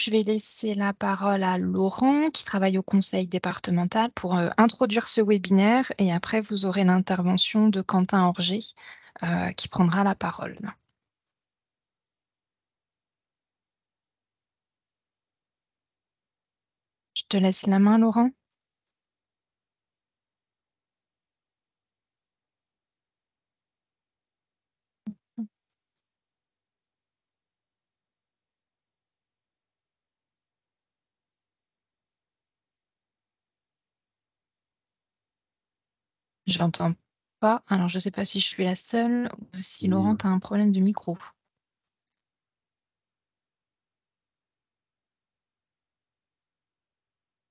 je vais laisser la parole à Laurent, qui travaille au conseil départemental, pour introduire ce webinaire et après vous aurez l'intervention de Quentin Orgé, qui prendra la parole. Je te laisse la main, Laurent. J'entends pas. Alors, je ne sais pas si je suis la seule ou si Laurent, tu as un problème de micro.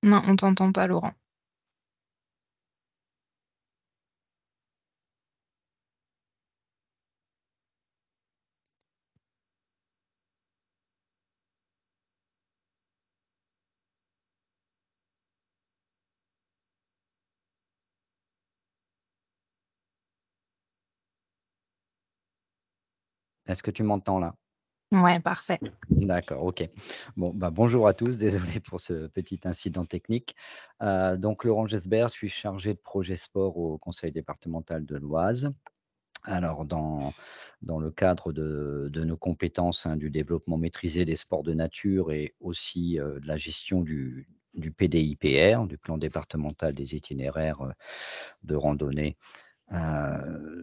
Non, on t'entend pas, Laurent. Est-ce que tu m'entends là? Ouais, parfait. D'accord, OK. Bon, bonjour à tous, désolé pour ce petit incident technique. Donc Laurent Gesbert, je suis chargé de projet sport au conseil départemental de l'Oise. Alors dans le cadre de nos compétences, hein, du développement maîtrisé des sports de nature et aussi, de la gestion du PDIPR, du plan départemental des itinéraires, de randonnée.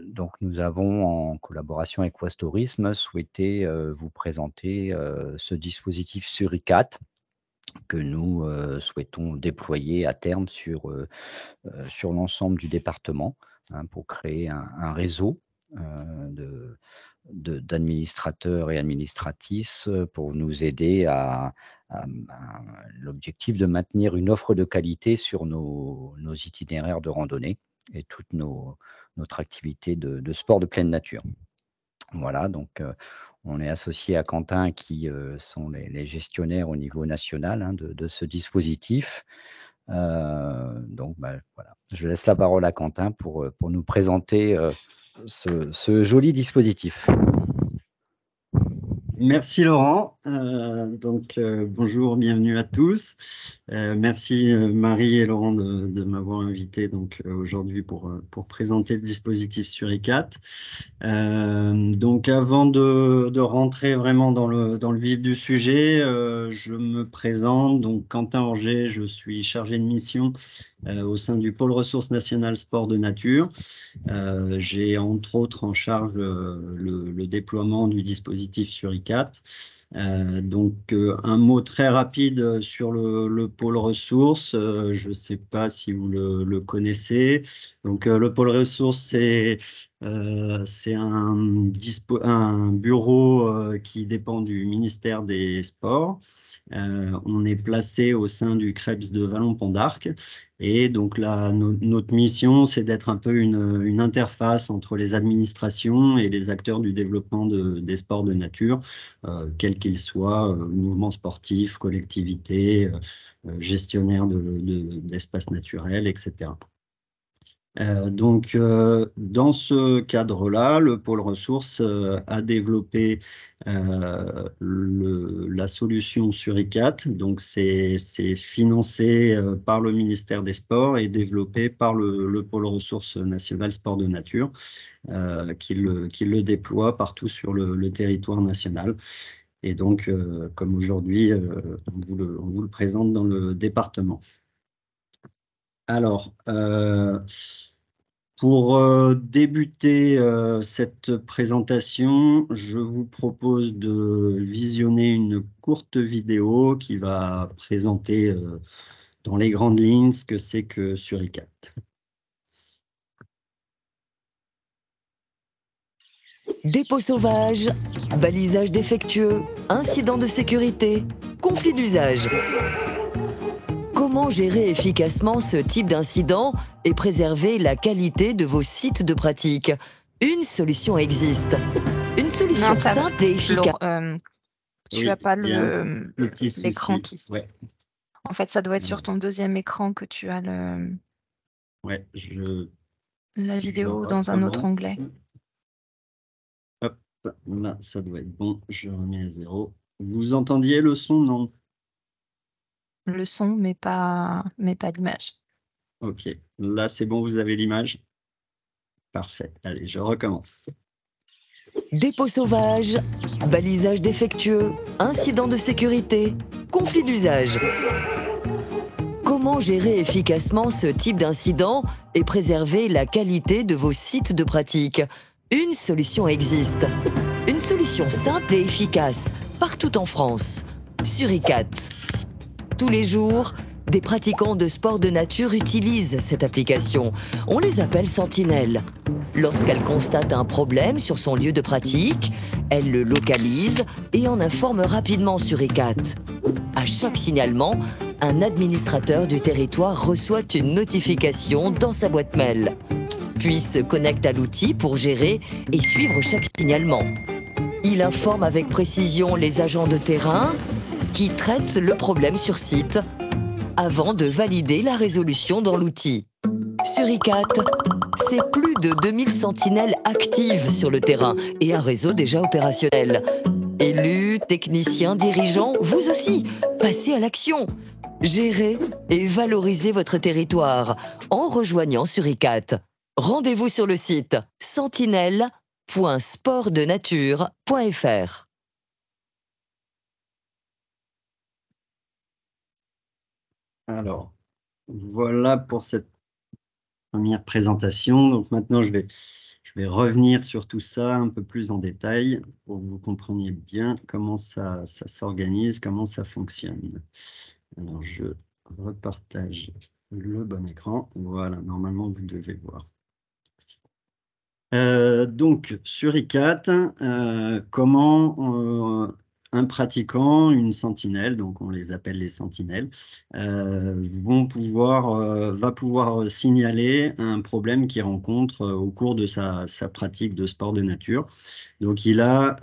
Donc nous avons, en collaboration avec Oise Tourisme, souhaité, vous présenter, ce dispositif Suricat que nous, souhaitons déployer à terme sur l'ensemble du département, hein, pour créer un réseau, d'administrateurs et administratrices, pour nous aider à l'objectif de maintenir une offre de qualité sur nos itinéraires de randonnée et toute notre activité de sport de pleine nature. Voilà, donc on est associé à Quentin qui, sont les gestionnaires au niveau national, hein, de ce dispositif. Donc voilà, je laisse la parole à Quentin pour nous présenter, ce joli dispositif. Merci Laurent. Bonjour, bienvenue à tous. Merci Marie et Laurent de m'avoir invité aujourd'hui pour présenter le dispositif Suricat. Donc avant de rentrer vraiment dans le vif du sujet, je me présente. Donc Quentin Orgé, je suis chargé de mission au sein du pôle ressources nationales sport de nature. J'ai entre autres en charge le déploiement du dispositif Suricat. Un mot très rapide sur le pôle ressources. Je ne sais pas si vous le connaissez. Donc le pôle ressources, c'est un bureau qui dépend du ministère des Sports. On est placé au sein du CREPS de Vallon-Pont d'Arc. Et donc notre mission, c'est d'être un peu une interface entre les administrations et les acteurs du développement des sports de nature, quels qu'ils soient, mouvements sportifs, collectivités, gestionnaires d'espaces naturels, etc. Dans ce cadre-là, le pôle ressources a développé la solution Suricat. Donc, c'est financé par le ministère des Sports et développé par le pôle ressources national sport de nature, qui le déploie partout sur le territoire national. Et donc, comme aujourd'hui, on vous le présente dans le département. Alors, pour débuter cette présentation, je vous propose de visionner une courte vidéo qui va présenter dans les grandes lignes ce que c'est que Suricat. Dépôt sauvage, balisage défectueux, incidents de sécurité, conflit d'usage. Comment gérer efficacement ce type d'incident et préserver la qualité de vos sites de pratique? Une solution existe. Une solution simple et efficace. Tu n'as pas l'écran qui... Ouais. En fait, ça doit être sur ton deuxième écran que tu as Ouais, la vidéo dans un autre onglet. Hop, là, ça doit être bon. Je remets à 0. Vous entendiez le son, non? le son, mais pas l'image. Ok, là c'est bon, vous avez l'image? Parfait, allez, je recommence. Dépôt sauvage, balisage défectueux, incident de sécurité, conflit d'usage. Comment gérer efficacement ce type d'incident et préserver la qualité de vos sites de pratique? Une solution existe. Une solution simple et efficace, partout en France. Suricat. Tous les jours, des pratiquants de sport de nature utilisent cette application. On les appelle sentinelles. Lorsqu'elle constate un problème sur son lieu de pratique, elle le localise et en informe rapidement Suricat. À chaque signalement, un administrateur du territoire reçoit une notification dans sa boîte mail, puis se connecte à l'outil pour gérer et suivre chaque signalement. Il informe avec précision les agents de terrain qui traitent le problème sur site avant de valider la résolution dans l'outil. Suricat, c'est plus de 2000 sentinelles actives sur le terrain et un réseau déjà opérationnel. Élus, techniciens, dirigeants, vous aussi, passez à l'action. Gérez et valorisez votre territoire en rejoignant Suricat. Rendez-vous sur le site sentinelle.sportdenature.fr. Alors, voilà pour cette première présentation. Donc maintenant, je vais revenir sur tout ça un peu plus en détail pour que vous compreniez bien comment ça s'organise, comment ça fonctionne. Alors, je repartage le bon écran. Voilà, normalement, vous devez voir. Donc, Suricat, comment un pratiquant, une sentinelle, donc on les appelle les sentinelles, va pouvoir signaler un problème qu'il rencontre au cours de sa pratique de sport de nature. Donc, il a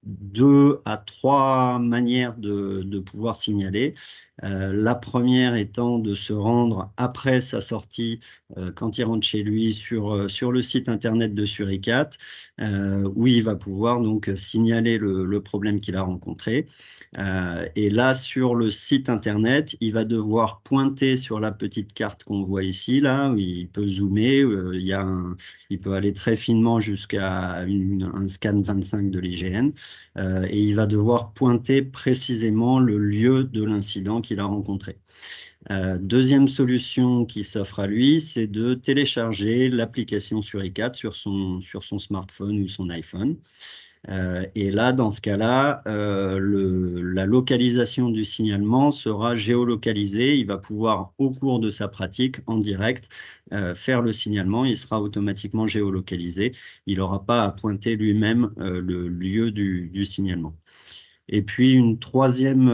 2 à 3 manières de pouvoir signaler. La première étant de se rendre après sa sortie, quand il rentre chez lui, sur le site internet de Suricat, où il va pouvoir donc signaler le problème qu'il a rencontré. Et là, sur le site internet, il va devoir pointer sur la petite carte qu'on voit ici, là, où il peut zoomer, il peut aller très finement jusqu'à un scan 25 de l'IGN, et il va devoir pointer précisément le lieu de l'incident qu'il a rencontré. Deuxième solution qui s'offre à lui, c'est de télécharger l'application Suricat sur son smartphone ou son iPhone. Et là, dans ce cas-là, la localisation du signalement sera géolocalisée. Il va pouvoir, au cours de sa pratique, en direct, faire le signalement. Il sera automatiquement géolocalisé. Il n'aura pas à pointer lui-même le lieu du signalement. Et puis, une troisième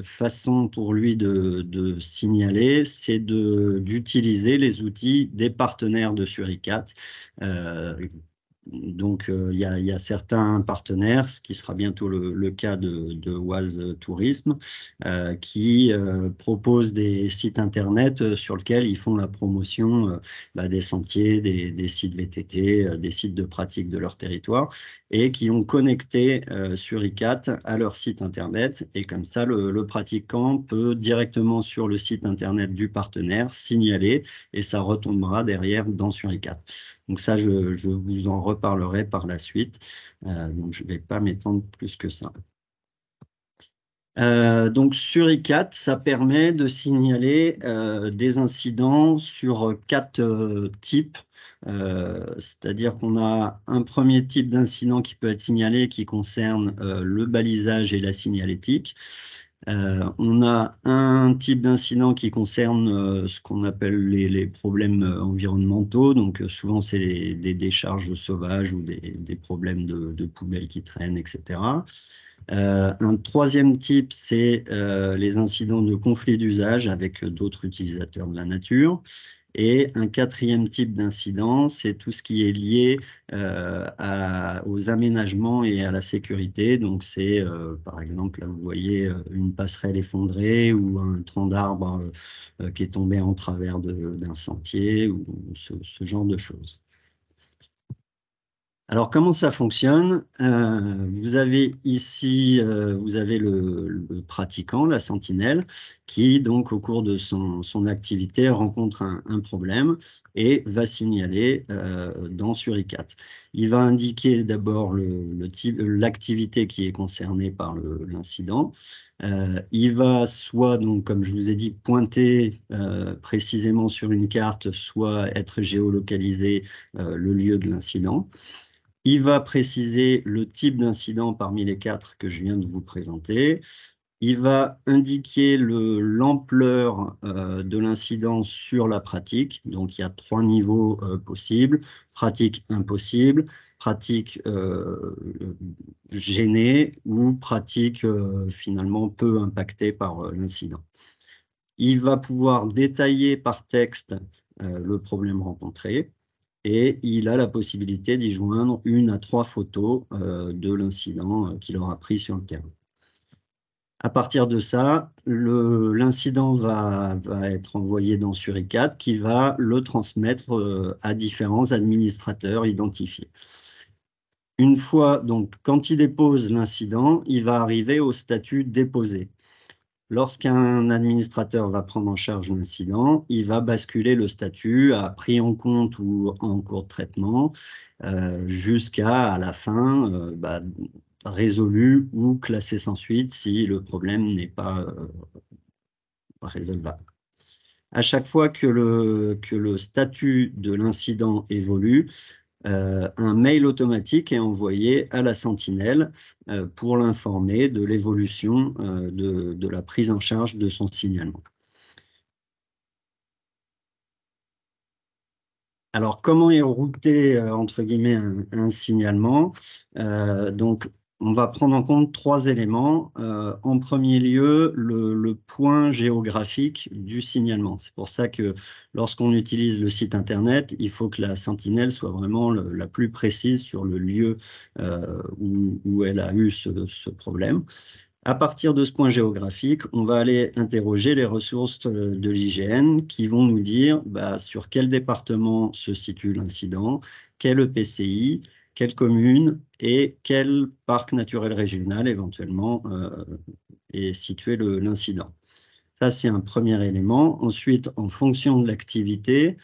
façon pour lui de signaler, c'est d'utiliser les outils des partenaires de Suricat. Donc, il y a certains partenaires, ce qui sera bientôt le cas de Oise Tourisme, qui proposent des sites internet sur lesquels ils font la promotion des sentiers, des sites VTT, des sites de pratique de leur territoire, et qui ont connecté Suricat à leur site internet. Et comme ça, le pratiquant peut directement sur le site internet du partenaire signaler, et ça retombera derrière dans Suricat. Donc ça, je vous en reparlerai par la suite. Donc je ne vais pas m'étendre plus que ça. Donc Suricat, ça permet de signaler des incidents sur 4 types. C'est-à-dire qu'on a un premier type d'incident qui peut être signalé qui concerne le balisage et la signalétique. On a un type d'incident qui concerne ce qu'on appelle les problèmes environnementaux. Donc souvent, c'est des décharges sauvages ou des problèmes de poubelles qui traînent, etc. Un troisième type, c'est les incidents de conflit d'usage avec d'autres utilisateurs de la nature. Et un quatrième type d'incident, c'est tout ce qui est lié aux aménagements et à la sécurité. Donc, c'est par exemple, là, vous voyez une passerelle effondrée ou un tronc d'arbre qui est tombé en travers d'un sentier ou ce genre de choses. Alors, comment ça fonctionne? Vous avez ici, vous avez le pratiquant, la sentinelle, qui, donc, au cours de son activité, rencontre un problème et va signaler dans Suricat. Il va indiquer d'abord l'activité qui est concernée par l'incident. Il va soit, donc, comme je vous ai dit, pointer précisément sur une carte, soit être géolocalisé le lieu de l'incident. Il va préciser le type d'incident parmi les 4 que je viens de vous présenter. Il va indiquer l'ampleur de l'incident sur la pratique. Donc, il y a 3 niveaux possibles. Pratique impossible, pratique gênée ou pratique finalement peu impactée par l'incident. Il va pouvoir détailler par texte le problème rencontré. Et il a la possibilité d'y joindre 1 à 3 photos de l'incident qu'il aura pris sur le terrain. À partir de ça, l'incident va être envoyé dans Suricat qui va le transmettre à différents administrateurs identifiés. Une fois, donc, quand il dépose l'incident, il va arriver au statut déposé. Lorsqu'un administrateur va prendre en charge l'incident, il va basculer le statut à pris en compte ou en cours de traitement jusqu'à la fin résolu ou classé sans suite si le problème n'est pas résolvable. À chaque fois que le statut de l'incident évolue, un mail automatique est envoyé à la sentinelle pour l'informer de l'évolution de la prise en charge de son signalement. Alors, comment est routé, entre guillemets, un signalement? Donc, on va prendre en compte 3 éléments. En premier lieu, le point géographique du signalement. C'est pour ça que lorsqu'on utilise le site Internet, il faut que la sentinelle soit vraiment la plus précise sur le lieu où elle a eu ce problème. À partir de ce point géographique, on va aller interroger les ressources de l'IGN qui vont nous dire sur quel département se situe l'incident, quel EPCI, quelle commune et quel parc naturel régional éventuellement est situé l'incident. Ça, c'est un premier élément. Ensuite, en fonction de l'activité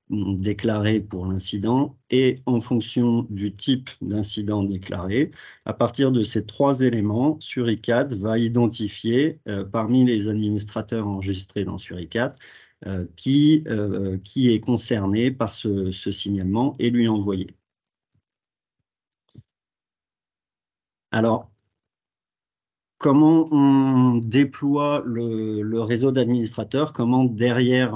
déclarée pour l'incident et en fonction du type d'incident déclaré, à partir de ces 3 éléments, Suricat va identifier parmi les administrateurs enregistrés dans Suricat qui est concerné par ce signalement et lui envoyer. Alors, comment on déploie le réseau d'administrateurs? Comment derrière,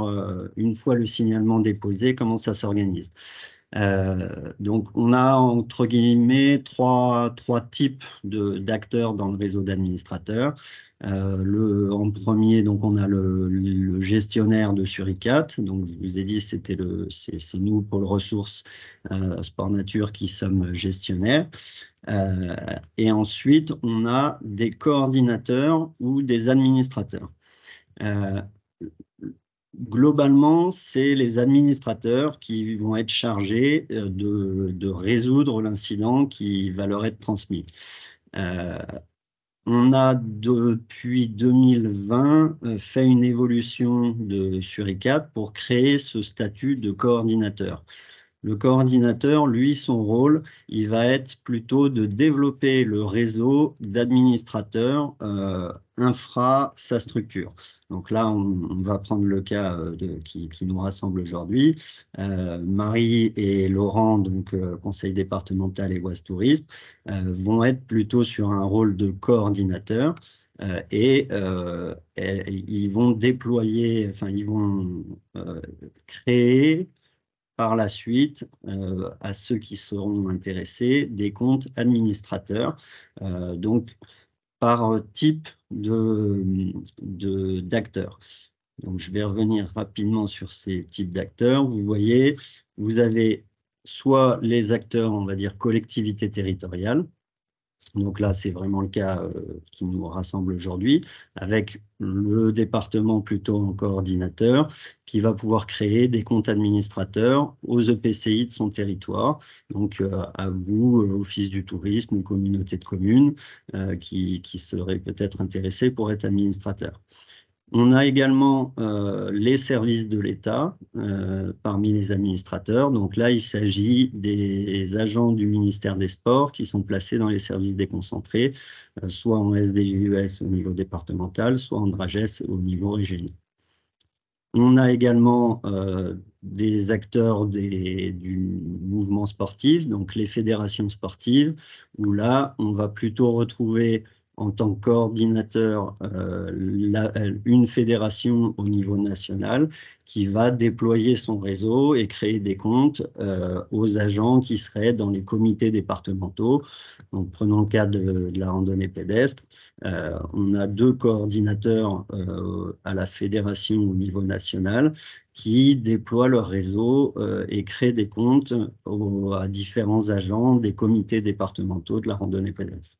une fois le signalement déposé, comment ça s'organise? Donc, on a entre guillemets trois types d'acteurs dans le réseau d'administrateurs. En premier, donc, on a le gestionnaire de Suricat. Donc, je vous ai dit, c'est nous, Pôle Ressources Sport Nature, qui sommes gestionnaires. Et ensuite, on a des coordinateurs ou des administrateurs. Globalement, c'est les administrateurs qui vont être chargés de résoudre l'incident qui va leur être transmis. On a depuis 2020 fait une évolution de Suricat pour créer ce statut de coordinateur. Le coordinateur, lui, son rôle, il va être plutôt de développer le réseau d'administrateurs infra sa structure. Donc là, on va prendre le cas qui nous rassemble aujourd'hui. Marie et Laurent, donc conseil départemental et Oise Tourisme, vont être plutôt sur un rôle de coordinateur. Et ils vont déployer, enfin, ils vont créer par la suite, à ceux qui seront intéressés, des comptes administrateurs, donc par type d'acteurs. Donc, je vais revenir rapidement sur ces types d'acteurs. Vous voyez, vous avez soit les acteurs, on va dire, collectivités territoriales, Donc là, c'est vraiment le cas qui nous rassemble aujourd'hui, avec le département plutôt en coordinateur, qui va pouvoir créer des comptes administrateurs aux EPCI de son territoire. Donc à vous, Office du tourisme ou communauté de communes, qui seraient peut-être intéressés pour être administrateurs. On a également les services de l'État parmi les administrateurs. Donc là, il s'agit des agents du ministère des Sports qui sont placés dans les services déconcentrés, soit en SDGUS au niveau départemental, soit en DRAGES au niveau régional. On a également des acteurs du mouvement sportif, donc les fédérations sportives, où là, on va plutôt retrouver en tant que coordinateur une fédération au niveau national qui va déployer son réseau et créer des comptes aux agents qui seraient dans les comités départementaux. Donc, prenons le cas de la randonnée pédestre. On a 2 coordinateurs à la fédération au niveau national qui déploient leur réseau et créent des comptes à différents agents des comités départementaux de la randonnée pédestre.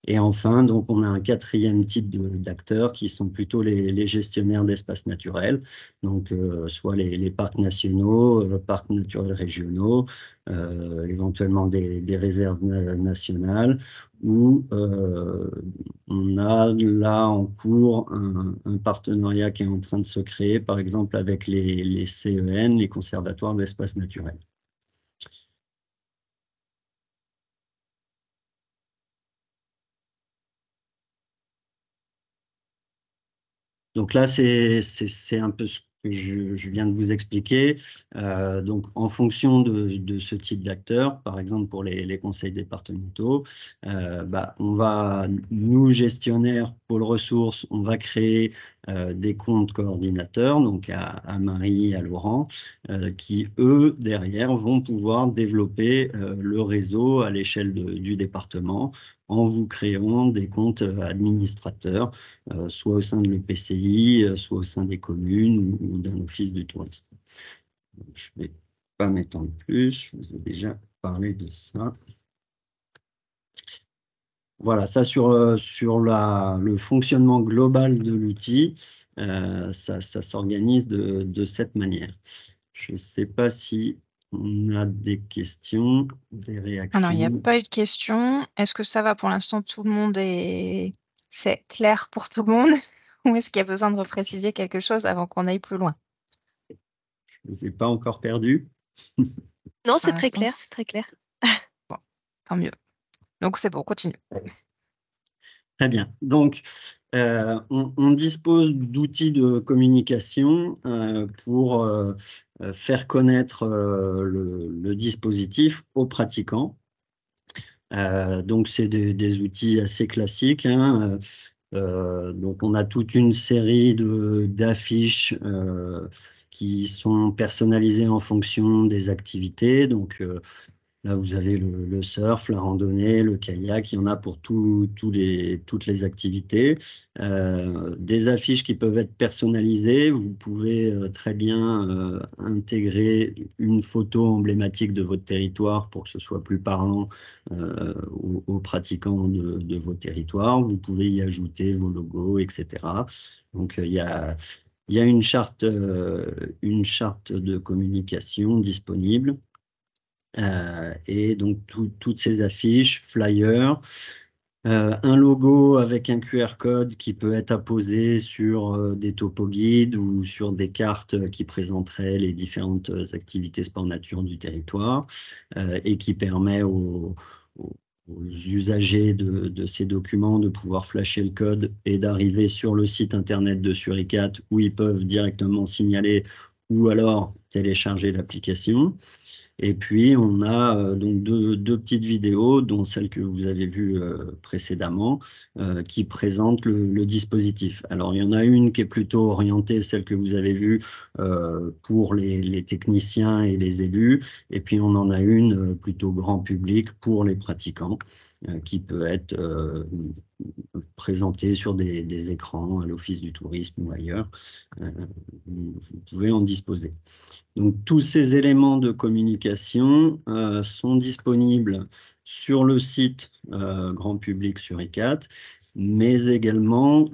Et enfin, donc, on a un 4e type d'acteurs qui sont plutôt les gestionnaires d'espaces naturels, donc soit les parcs nationaux, parcs naturels régionaux, éventuellement des réserves nationales, où on a là en cours un partenariat qui est en train de se créer, par exemple avec les CEN, les conservatoires d'espaces naturels. Donc là, c'est un peu ce que je viens de vous expliquer. Donc, en fonction de ce type d'acteur, par exemple pour les conseils départementaux, on va, nous, gestionnaires pôle ressources, on va créer des comptes coordinateurs, donc à Marie, à Laurent, qui, eux, derrière, vont pouvoir développer le réseau à l'échelle du département en vous créant des comptes administrateurs, soit au sein de l'EPCI, soit au sein des communes ou d'un office du tourisme. Donc, je ne vais pas m'étendre plus, je vous ai déjà parlé de ça. Voilà, ça sur le fonctionnement global de l'outil, ça s'organise de cette manière. Je ne sais pas si on a des questions, des réactions. Alors, il n'y a pas eu de questions. Est-ce que ça va pour l'instant? Tout le monde c'est clair pour tout le monde? Ou est-ce qu'il y a besoin de repréciser quelque chose avant qu'on aille plus loin? Je ne vous ai pas encore perdu. Non, c'est Pour très l'instant, clair, c'est très clair. Bon, tant mieux. Donc, c'est bon, continue. Très bien. Donc, on dispose d'outils de communication pour faire connaître le dispositif aux pratiquants. Donc, c'est des outils assez classiques, hein. Donc, on a toute une série d'affiches qui sont personnalisées en fonction des activités. Donc, là, vous avez le surf, la randonnée, le kayak, il y en a pour toutes les activités. Des affiches qui peuvent être personnalisées. Vous pouvez très bien intégrer une photo emblématique de votre territoire pour que ce soit plus parlant aux pratiquants de vos territoires. Vous pouvez y ajouter vos logos, etc. Donc, il y a une charte de communication disponible. Et donc, toutes ces affiches, flyers, un logo avec un QR code qui peut être apposé sur des topoguides ou sur des cartes qui présenteraient les différentes activités sport nature du territoire et qui permet aux usagers de ces documents de pouvoir flasher le code et d'arriver sur le site internet de Suricat où ils peuvent directement signaler ou alors télécharger l'application. Et puis, on a donc deux petites vidéos, dont celle que vous avez vue précédemment, qui présentent le dispositif. Alors, il y en a une qui est plutôt orientée, celle que vous avez vue, pour les techniciens et les élus. Et puis, on en a une plutôt grand public pour les pratiquants. qui peut être présenté sur des écrans à l'Office du tourisme ou ailleurs. Vous pouvez en disposer. Donc, tous ces éléments de communication sont disponibles sur le site grand public sur ICAT, mais également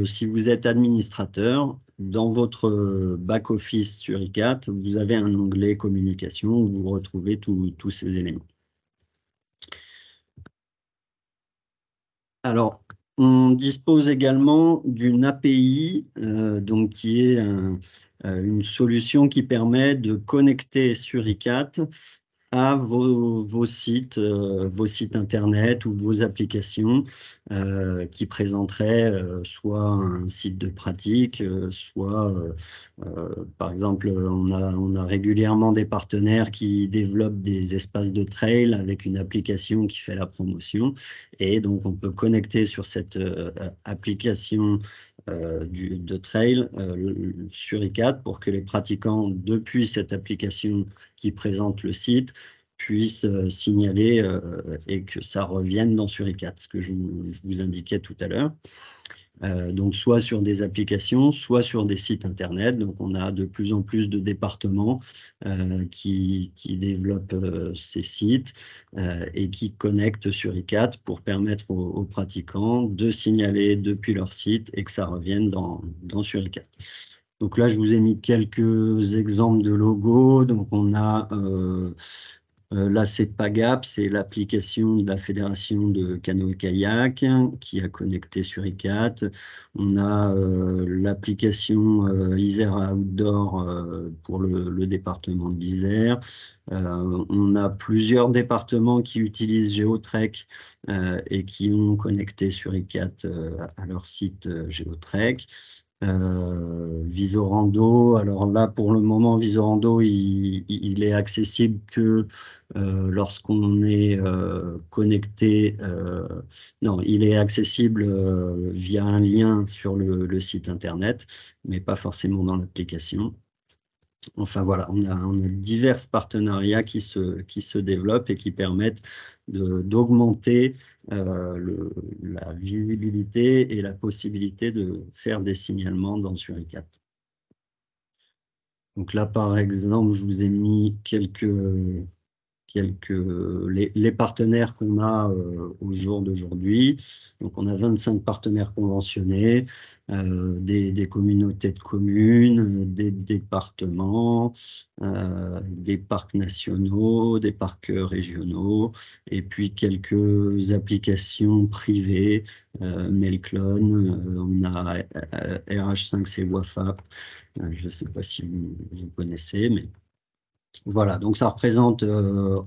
si vous êtes administrateur, dans votre back-office sur ICAT, vous avez un onglet communication où vous retrouvez tous ces éléments. Alors, on dispose également d'une API, donc qui est une solution qui permet de connecter sur ICAT à vos sites internet ou vos applications qui présenteraient soit un site de pratique, soit, par exemple, on a régulièrement des partenaires qui développent des espaces de trail avec une application qui fait la promotion. Et donc, on peut connecter sur cette application de trail sur ICAT pour que les pratiquants, depuis cette application qui présente le site, puissent signaler et que ça revienne dans Suricat, ce que je vous indiquais tout à l'heure. Donc, soit sur des applications, soit sur des sites Internet. Donc, on a de plus en plus de départements qui développent ces sites et qui connectent Suricat pour permettre aux pratiquants de signaler depuis leur site et que ça revienne dans Suricat. Donc là, je vous ai mis quelques exemples de logos. Donc, on a là, c'est PAGAP, c'est l'application de la Fédération de canoë-kayak qui a connecté sur ICAT. On a l'application Isère Outdoor pour le département de l'Isère. On a plusieurs départements qui utilisent Géotrek et qui ont connecté sur ICAT à leur site Géotrek. Visorando, alors là pour le moment Visorando il est accessible que lorsqu'on est connecté, non, il est accessible via un lien sur le site internet, mais pas forcément dans l'application. Enfin voilà, on a divers partenariats qui se développent et qui permettent d'augmenter la visibilité et la possibilité de faire des signalements dans Suricat. Donc là, par exemple, je vous ai mis les partenaires qu'on a au jour d'aujourd'hui. Donc, on a 25 partenaires conventionnés, des communautés de communes, des départements, des parcs nationaux, des parcs régionaux, et puis quelques applications privées, Mailclone, on a RH5C WAFAP, je ne sais pas si vous connaissez, mais voilà, donc ça représente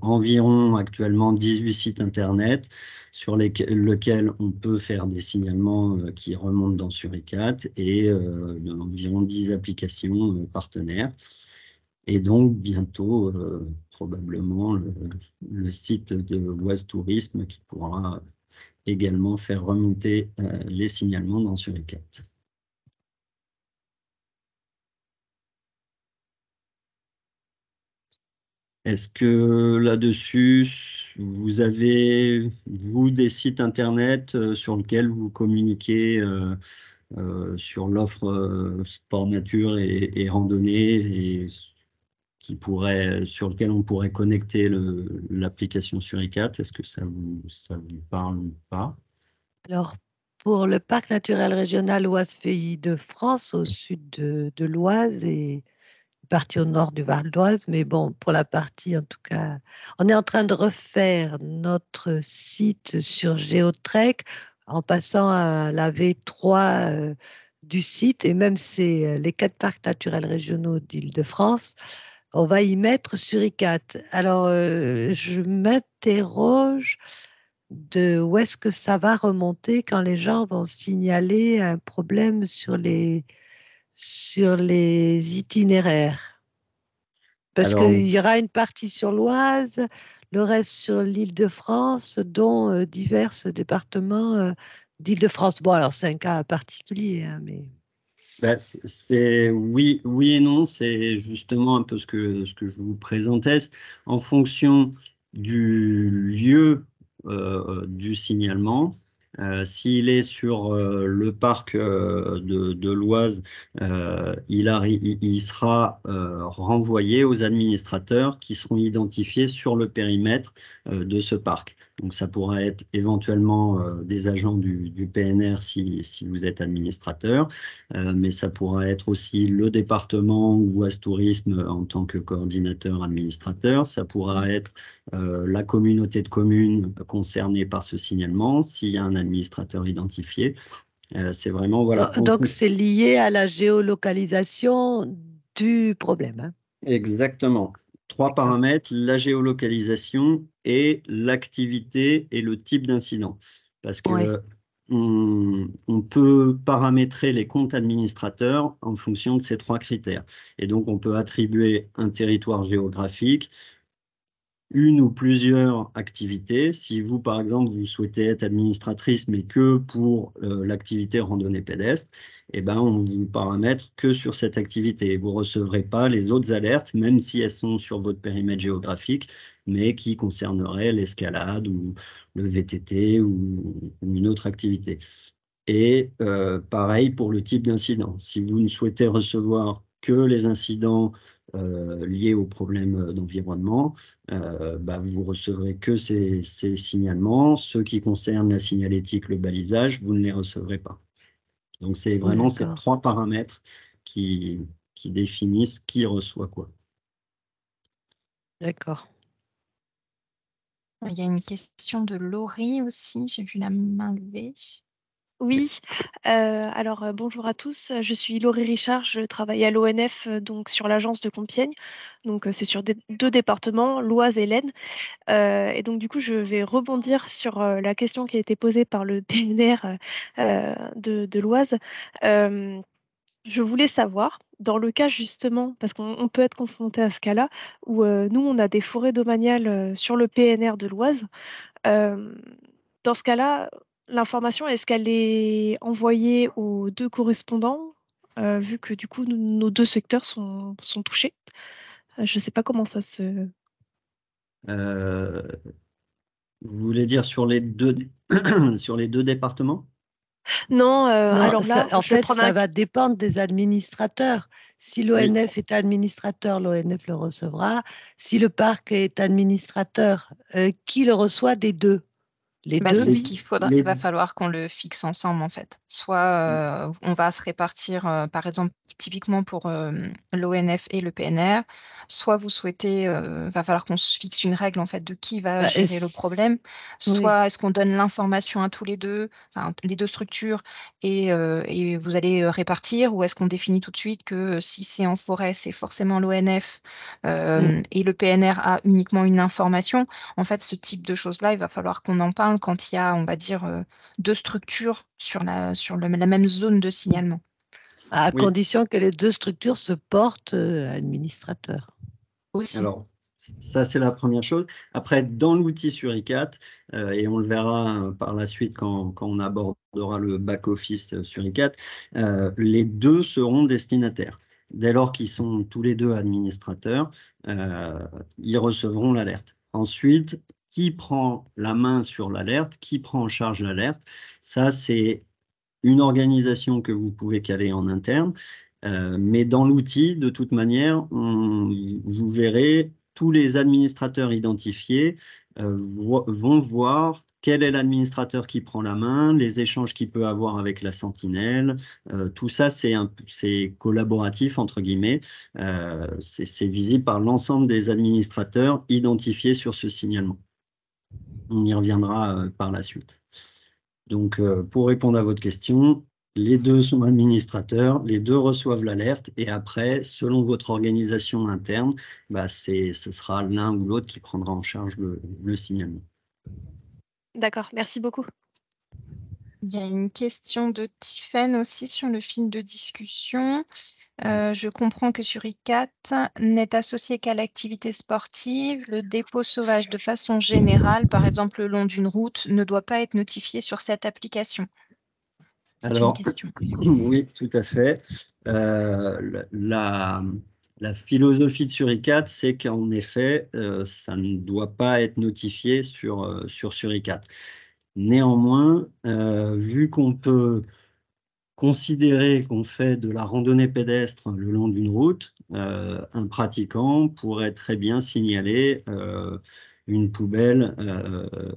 environ actuellement 18 sites internet sur lesquels on peut faire des signalements qui remontent dans Suricat et environ 10 applications partenaires. Et donc bientôt, probablement, le site de l'Oise Tourisme qui pourra également faire remonter les signalements dans Suricat. Est-ce que là-dessus, vous avez, vous, des sites Internet sur lesquels vous communiquez sur l'offre sport nature et randonnée et sur lequel on pourrait connecter l'application Suricat? Est-ce que ça vous parle ou pas? Alors, pour le parc naturel régional Oise Pays de France, au sud de l'Oise et partie au nord du Val d'Oise, mais bon, pour la partie, en tout cas, on est en train de refaire notre site sur Géotrek en passant à la V3 du site, et même c'est les 4 parcs naturels régionaux d'Île-de-France, on va y mettre Suricat. Alors, je m'interroge de où est-ce que ça va remonter quand les gens vont signaler un problème sur les itinéraires. Parce qu'il y aura une partie sur l'Oise, le reste sur l'Île-de-France, dont divers départements d'Île-de-France. Bon, alors c'est un cas particulier, hein, mais... Ben, oui et non, c'est justement un peu ce que je vous présentais. En fonction du lieu du signalement. S'il est sur le parc de l'Oise, il sera renvoyé aux administrateurs qui seront identifiés sur le périmètre de ce parc. Donc ça pourra être éventuellement des agents du PNR si vous êtes administrateur, mais ça pourra être aussi le département ou Oise Tourisme en tant que coordinateur administrateur. Ça pourra être la communauté de communes concernée par ce signalement, s'il y a un administrateur identifié. C'est vraiment, voilà. Donc, c'est lié à la géolocalisation du problème. Hein. Exactement. 3 paramètres, la géolocalisation et l'activité et le type d'incident. Parce que Ouais. on peut paramétrer les comptes administrateurs en fonction de ces 3 critères. Et donc, on peut attribuer un territoire géographique, une ou plusieurs activités. Si vous, par exemple, vous souhaitez être administratrice, mais que pour l'activité randonnée pédestre, eh ben, on vous paramètre que sur cette activité. Vous ne recevrez pas les autres alertes, même si elles sont sur votre périmètre géographique, mais qui concerneraient l'escalade ou le VTT ou une autre activité. Et pareil pour le type d'incident. Si vous ne souhaitez recevoir que les incidents liés aux problèmes d'environnement, vous recevrez que ces signalements. Ceux qui concernent la signalétique, le balisage, vous ne les recevrez pas. Donc, c'est vraiment ces 3 paramètres qui définissent qui reçoit quoi. D'accord. Il y a une question de Laurie aussi, j'ai vu la main levée. Oui, alors bonjour à tous, je suis Laurie Richard, je travaille à l'ONF, donc sur l'agence de Compiègne. Donc c'est sur 2 départements, l'Oise et l'Aisne. Et donc du coup, je vais rebondir sur la question qui a été posée par le PNR de l'Oise. Je voulais savoir, dans le cas justement, parce qu'on peut être confronté à ce cas-là, où nous, on a des forêts domaniales sur le PNR de l'Oise. Euh, Dans ce cas-là, l'information, est-ce qu'elle est envoyée aux 2 correspondants, vu que du coup, nos 2 secteurs sont touchés? Je ne sais pas comment ça se... Euh, vous voulez dire sur les 2 sur les 2 départements? Non, Non, alors là, en je vais fait, prendre ça va dépendre des administrateurs. Si Oui. l'ONF est administrateur, l'ONF le recevra. Si le parc est administrateur, qui le reçoit des 2? Les Bah, 2? c'est ce Oui. qu'il faudra. Il va falloir qu'on le fixe ensemble, en fait. Soit on va se répartir, par exemple, typiquement pour l'ONF et le PNR, soit vous souhaitez, va falloir qu'on se fixe une règle, en fait, de qui va gérer le problème, Oui. soit est-ce qu'on donne l'information à tous les 2, enfin, les 2 structures, et vous allez répartir, ou est-ce qu'on définit tout de suite que si c'est en forêt, c'est forcément l'ONF et le PNR a uniquement une information. En fait, ce type de choses-là, il va falloir qu'on en parle quand il y a, on va dire, 2 structures sur la même zone de signalement. À Oui. condition que les 2 structures se portent administrateurs. Aussi. Alors, ça, c'est la première chose. Après, dans l'outil Suricat, et on le verra par la suite quand on abordera le back-office Suricat, les 2 seront destinataires. Dès lors qu'ils sont tous les 2 administrateurs, ils recevront l'alerte. Ensuite, qui prend la main sur l'alerte, qui prend en charge l'alerte, ça, c'est une organisation que vous pouvez caler en interne. Mais dans l'outil, de toute manière, vous verrez tous les administrateurs identifiés vont voir quel est l'administrateur qui prend la main, les échanges qu'il peut avoir avec la sentinelle. Tout ça, c'est collaboratif, entre guillemets. C'est visible par l'ensemble des administrateurs identifiés sur ce signalement. On y reviendra par la suite. Donc, pour répondre à votre question, les 2 sont administrateurs, les 2 reçoivent l'alerte et après, selon votre organisation interne, ce sera l'un ou l'autre qui prendra en charge le signalement. D'accord, merci beaucoup. Il y a une question de Tiffaine aussi sur le fil de discussion. Je comprends que sur ICAT n'est associé qu'à l'activité sportive. Le dépôt sauvage de façon générale, par exemple le long d'une route, ne doit pas être notifié sur cette application. C'est une question. Oui, tout à fait. La philosophie de Suricat, c'est qu'en effet, ça ne doit pas être notifié sur Suricat. Néanmoins, vu qu'on peut considérer qu'on fait de la randonnée pédestre le long d'une route, un pratiquant pourrait très bien signaler une poubelle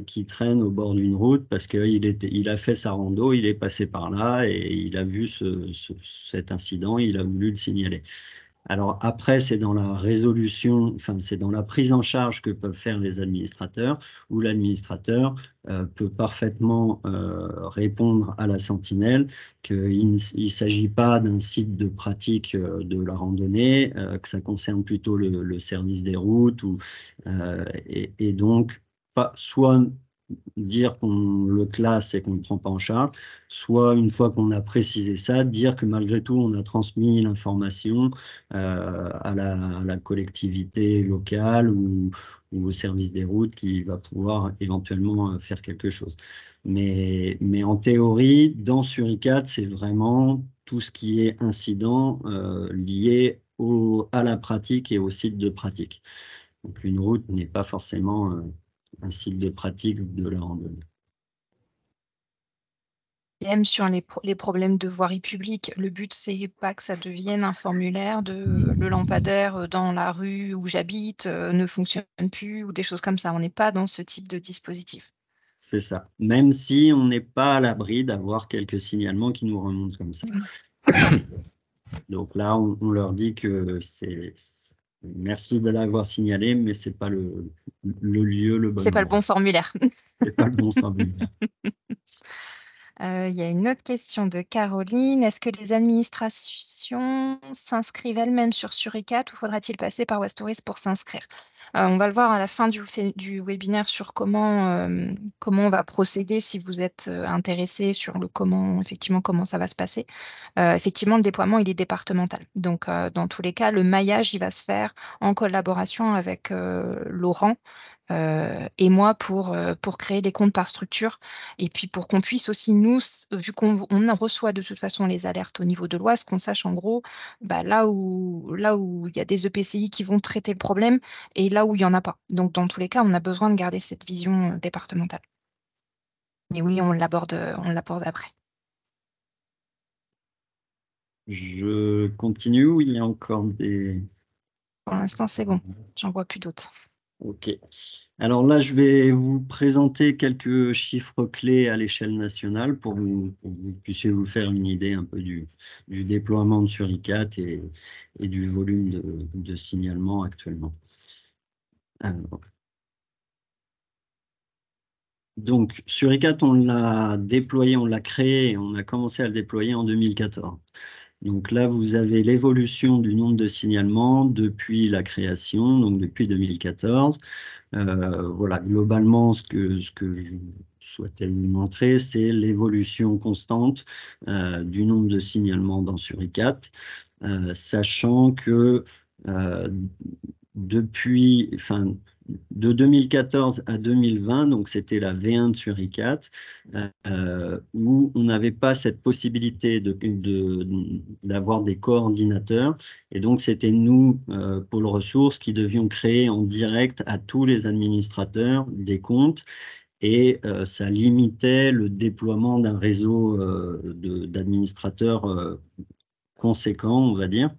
qui traîne au bord d'une route parce qu'il a fait sa rando, il est passé par là et il a vu cet incident, il a voulu le signaler. Alors après, c'est dans la résolution, enfin, c'est dans la prise en charge que peuvent faire les administrateurs, où l'administrateur peut parfaitement répondre à la sentinelle qu'il ne s'agit pas d'un site de pratique de la randonnée, que ça concerne plutôt le service des routes, et donc soit dire qu'on le classe et qu'on ne le prend pas en charge, soit une fois qu'on a précisé ça, dire que malgré tout, on a transmis l'information à la collectivité locale ou au service des routes qui va pouvoir éventuellement faire quelque chose. Mais en théorie, dans Suricat, c'est vraiment tout ce qui est incident lié à la pratique et au site de pratique. Donc une route n'est pas forcément un site de pratique de la randonnée. Même sur les problèmes de voirie publique, le but, c'est pas que ça devienne un formulaire de le lampadaire dans la rue où j'habite ne fonctionne plus ou des choses comme ça. On n'est pas dans ce type de dispositif. C'est ça. Même si on n'est pas à l'abri d'avoir quelques signalements qui nous remontent comme ça. Donc là, on leur dit que merci de l'avoir signalé, mais c'est pas le lieu, le bon C'est pas le endroit. bon formulaire. C'est pas le bon formulaire. Il y a une autre question de Caroline. Est-ce que les administrations s'inscrivent elles-mêmes sur Suricat ou faudra-t-il passer par Westoris pour s'inscrire? On va le voir à la fin du webinaire sur comment on va procéder si vous êtes intéressé sur le effectivement, comment ça va se passer. Effectivement, le déploiement, il est départemental. Donc, dans tous les cas, le maillage, il va se faire en collaboration avec Laurent et moi pour créer les comptes par structure et puis pour qu'on puisse aussi, nous, vu qu'on reçoit de toute façon les alertes au niveau de l'Oise, qu'on sache en gros là où il y a des EPCI qui vont traiter le problème et là où il n'y en a pas. Donc, dans tous les cas, on a besoin de garder cette vision départementale. Mais oui, on l'aborde après. Je continue ou il y a encore des... Pour l'instant, c'est bon. J'en vois plus d'autres. Ok. Alors là, je vais vous présenter quelques chiffres clés à l'échelle nationale pour que vous puissiez vous faire une idée un peu du déploiement de Suricat et du volume de signalement actuellement. Alors, donc, Suricat, on l'a déployé, on l'a créé, on a commencé à le déployer en 2014. Donc là, vous avez l'évolution du nombre de signalements depuis la création, donc depuis 2014. Voilà, globalement, ce que je souhaitais vous montrer, c'est l'évolution constante du nombre de signalements dans Suricat, sachant que de 2014 à 2020, donc c'était la V1 de Suricat, où on n'avait pas cette possibilité d'avoir des coordinateurs. Et donc, c'était nous, Pôle Ressources, qui devions créer en direct à tous les administrateurs des comptes. Et ça limitait le déploiement d'un réseau d'administrateurs conséquent, on va dire.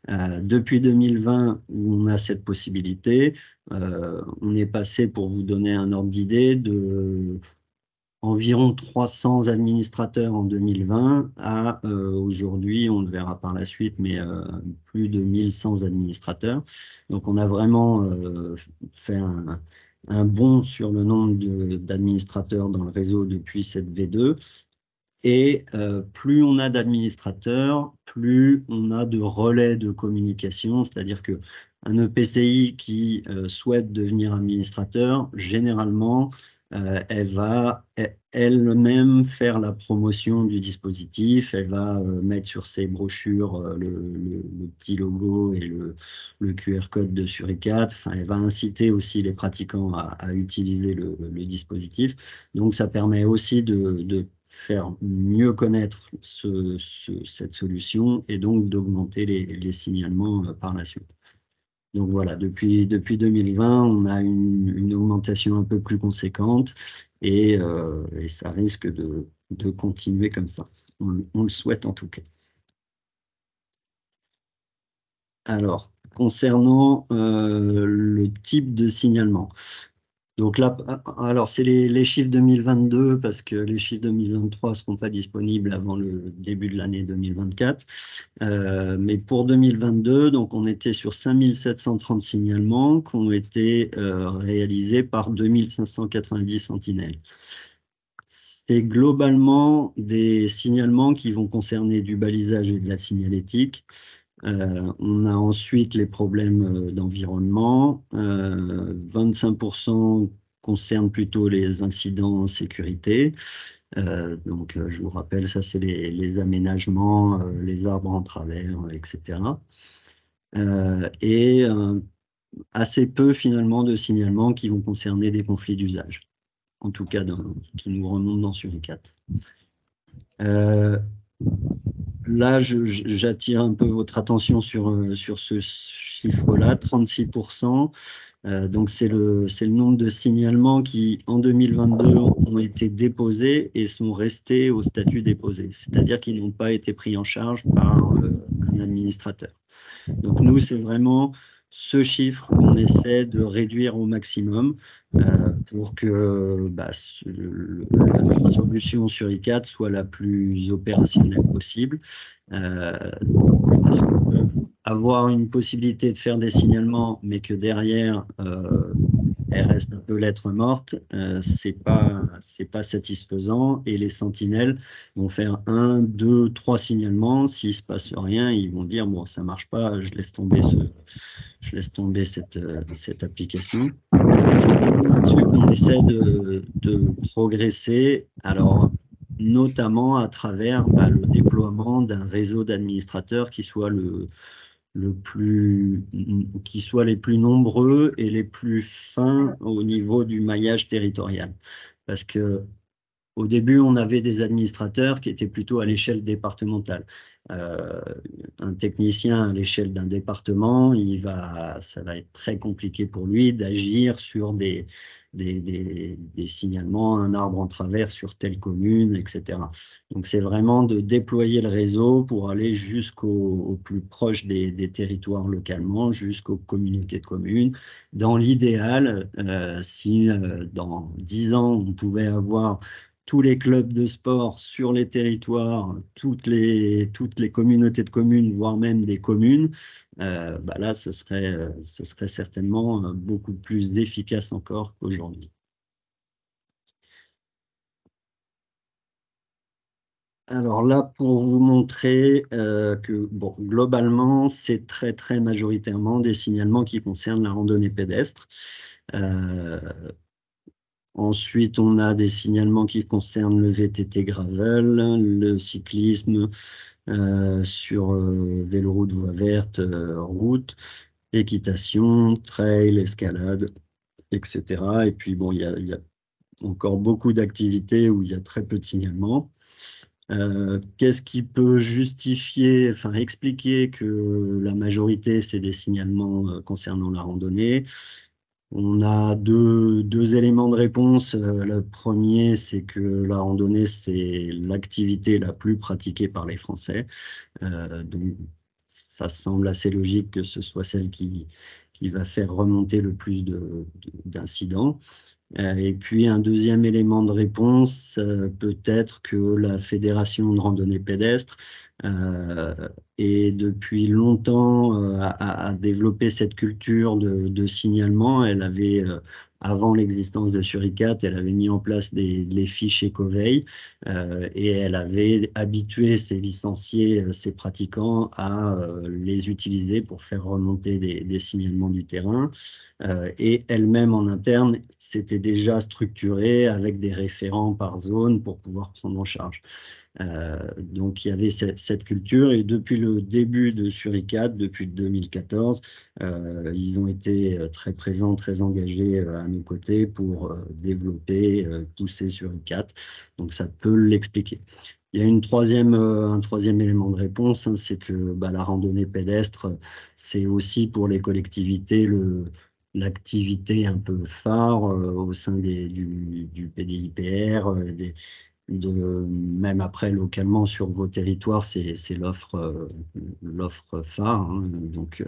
Depuis 2020, où on a cette possibilité, on est passé, pour vous donner un ordre d'idée, de environ 300 administrateurs en 2020 à aujourd'hui, on le verra par la suite, mais plus de 1100 administrateurs. Donc on a vraiment fait un bond sur le nombre d'administrateurs dans le réseau depuis cette V2. Et plus on a d'administrateurs, plus on a de relais de communication, c'est-à-dire qu'un EPCI qui souhaite devenir administrateur, généralement, elle va elle-même faire la promotion du dispositif, elle va mettre sur ses brochures le petit logo et le QR code de Suricat, enfin, elle va inciter aussi les pratiquants à utiliser le dispositif. Donc ça permet aussi de faire mieux connaître cette solution et donc d'augmenter les signalements par la suite. Donc voilà, depuis 2020, on a une augmentation un peu plus conséquente et ça risque de continuer comme ça. On le souhaite en tout cas. Alors, concernant le type de signalement. Donc là, alors c'est les chiffres 2022 parce que les chiffres 2023 ne seront pas disponibles avant le début de l'année 2024. Mais pour 2022, donc on était sur 5730 signalements qui ont été réalisés par 2590 sentinelles. C'est globalement des signalements qui vont concerner du balisage et de la signalétique. On a ensuite les problèmes d'environnement. 25% concernent plutôt les incidents en sécurité. Donc, je vous rappelle, ça, c'est les aménagements, les arbres en travers, etc. Et assez peu, finalement, de signalements qui vont concerner des conflits d'usage. En tout cas, qui nous remontent dans Suricat. Là, j'attire un peu votre attention sur ce chiffre-là, 36%. Donc, c'est le nombre de signalements qui, en 2022, ont été déposés et sont restés au statut déposé, c'est-à-dire qu'ils n'ont pas été pris en charge par un administrateur. Donc, nous, c'est vraiment ce chiffre qu'on essaie de réduire au maximum pour que la solution Suricat soit la plus opérationnelle possible. Parce que avoir une possibilité de faire des signalements, mais que derrière, elle reste un peu lettre morte, c'est pas satisfaisant. Et les sentinelles vont faire 1, 2, 3 signalements. S'il ne se passe rien, ils vont dire bon, ça marche pas, je laisse tomber cette application. C'est vraiment là-dessus qu'on essaie de progresser. Alors, notamment à travers le déploiement d'un réseau d'administrateurs qui soit qui soient les plus nombreux et les plus fins au niveau du maillage territorial. Parce que au début, on avait des administrateurs qui étaient plutôt à l'échelle départementale. Un technicien à l'échelle d'un département, ça va être très compliqué pour lui d'agir sur des signalements, un arbre en travers sur telle commune, etc. Donc, c'est vraiment de déployer le réseau pour aller jusqu'au plus proche des territoires localement, jusqu'aux communautés de communes. Dans l'idéal, si dans 10 ans, on pouvait avoir tous les clubs de sport sur les territoires, toutes les communautés de communes, voire même des communes, là, ce serait certainement beaucoup plus efficace encore qu'aujourd'hui. Alors là, pour vous montrer que, bon, globalement, c'est très, très majoritairement des signalements qui concernent la randonnée pédestre. Ensuite, on a des signalements qui concernent le VTT gravel, le cyclisme sur véloroute, voie verte, route, équitation, trail, escalade, etc. Et puis, bon, il y a encore beaucoup d'activités où il y a très peu de signalements. Qu'est-ce qui peut justifier, enfin expliquer que la majorité, c'est des signalements concernant la randonnée? On a deux éléments de réponse. Le premier, c'est que la randonnée, c'est l'activité la plus pratiquée par les Français. Donc, ça semble assez logique que ce soit celle qui va faire remonter le plus d'incidents. Et puis, un deuxième élément de réponse peut être que la Fédération de randonnée pédestre est depuis longtemps à développer cette culture de signalement. Elle avait, avant l'existence de Suricat, elle avait mis en place les fiches éco-veille et elle avait habitué ses licenciés, ses pratiquants à les utiliser pour faire remonter des signalements du terrain. Et elle-même en interne, c'était déjà structuré avec des référents par zone pour pouvoir prendre en charge. Donc, il y avait cette culture et depuis le début de Suricat, depuis 2014, ils ont été très présents, très engagés à nos côtés pour développer, pousser sur I4. Donc ça peut l'expliquer. Il y a un troisième élément de réponse, hein, c'est que la randonnée pédestre, c'est aussi pour les collectivités l'activité un peu phare au sein du PDIPR, même après localement sur vos territoires, c'est l'offre phare, hein. Donc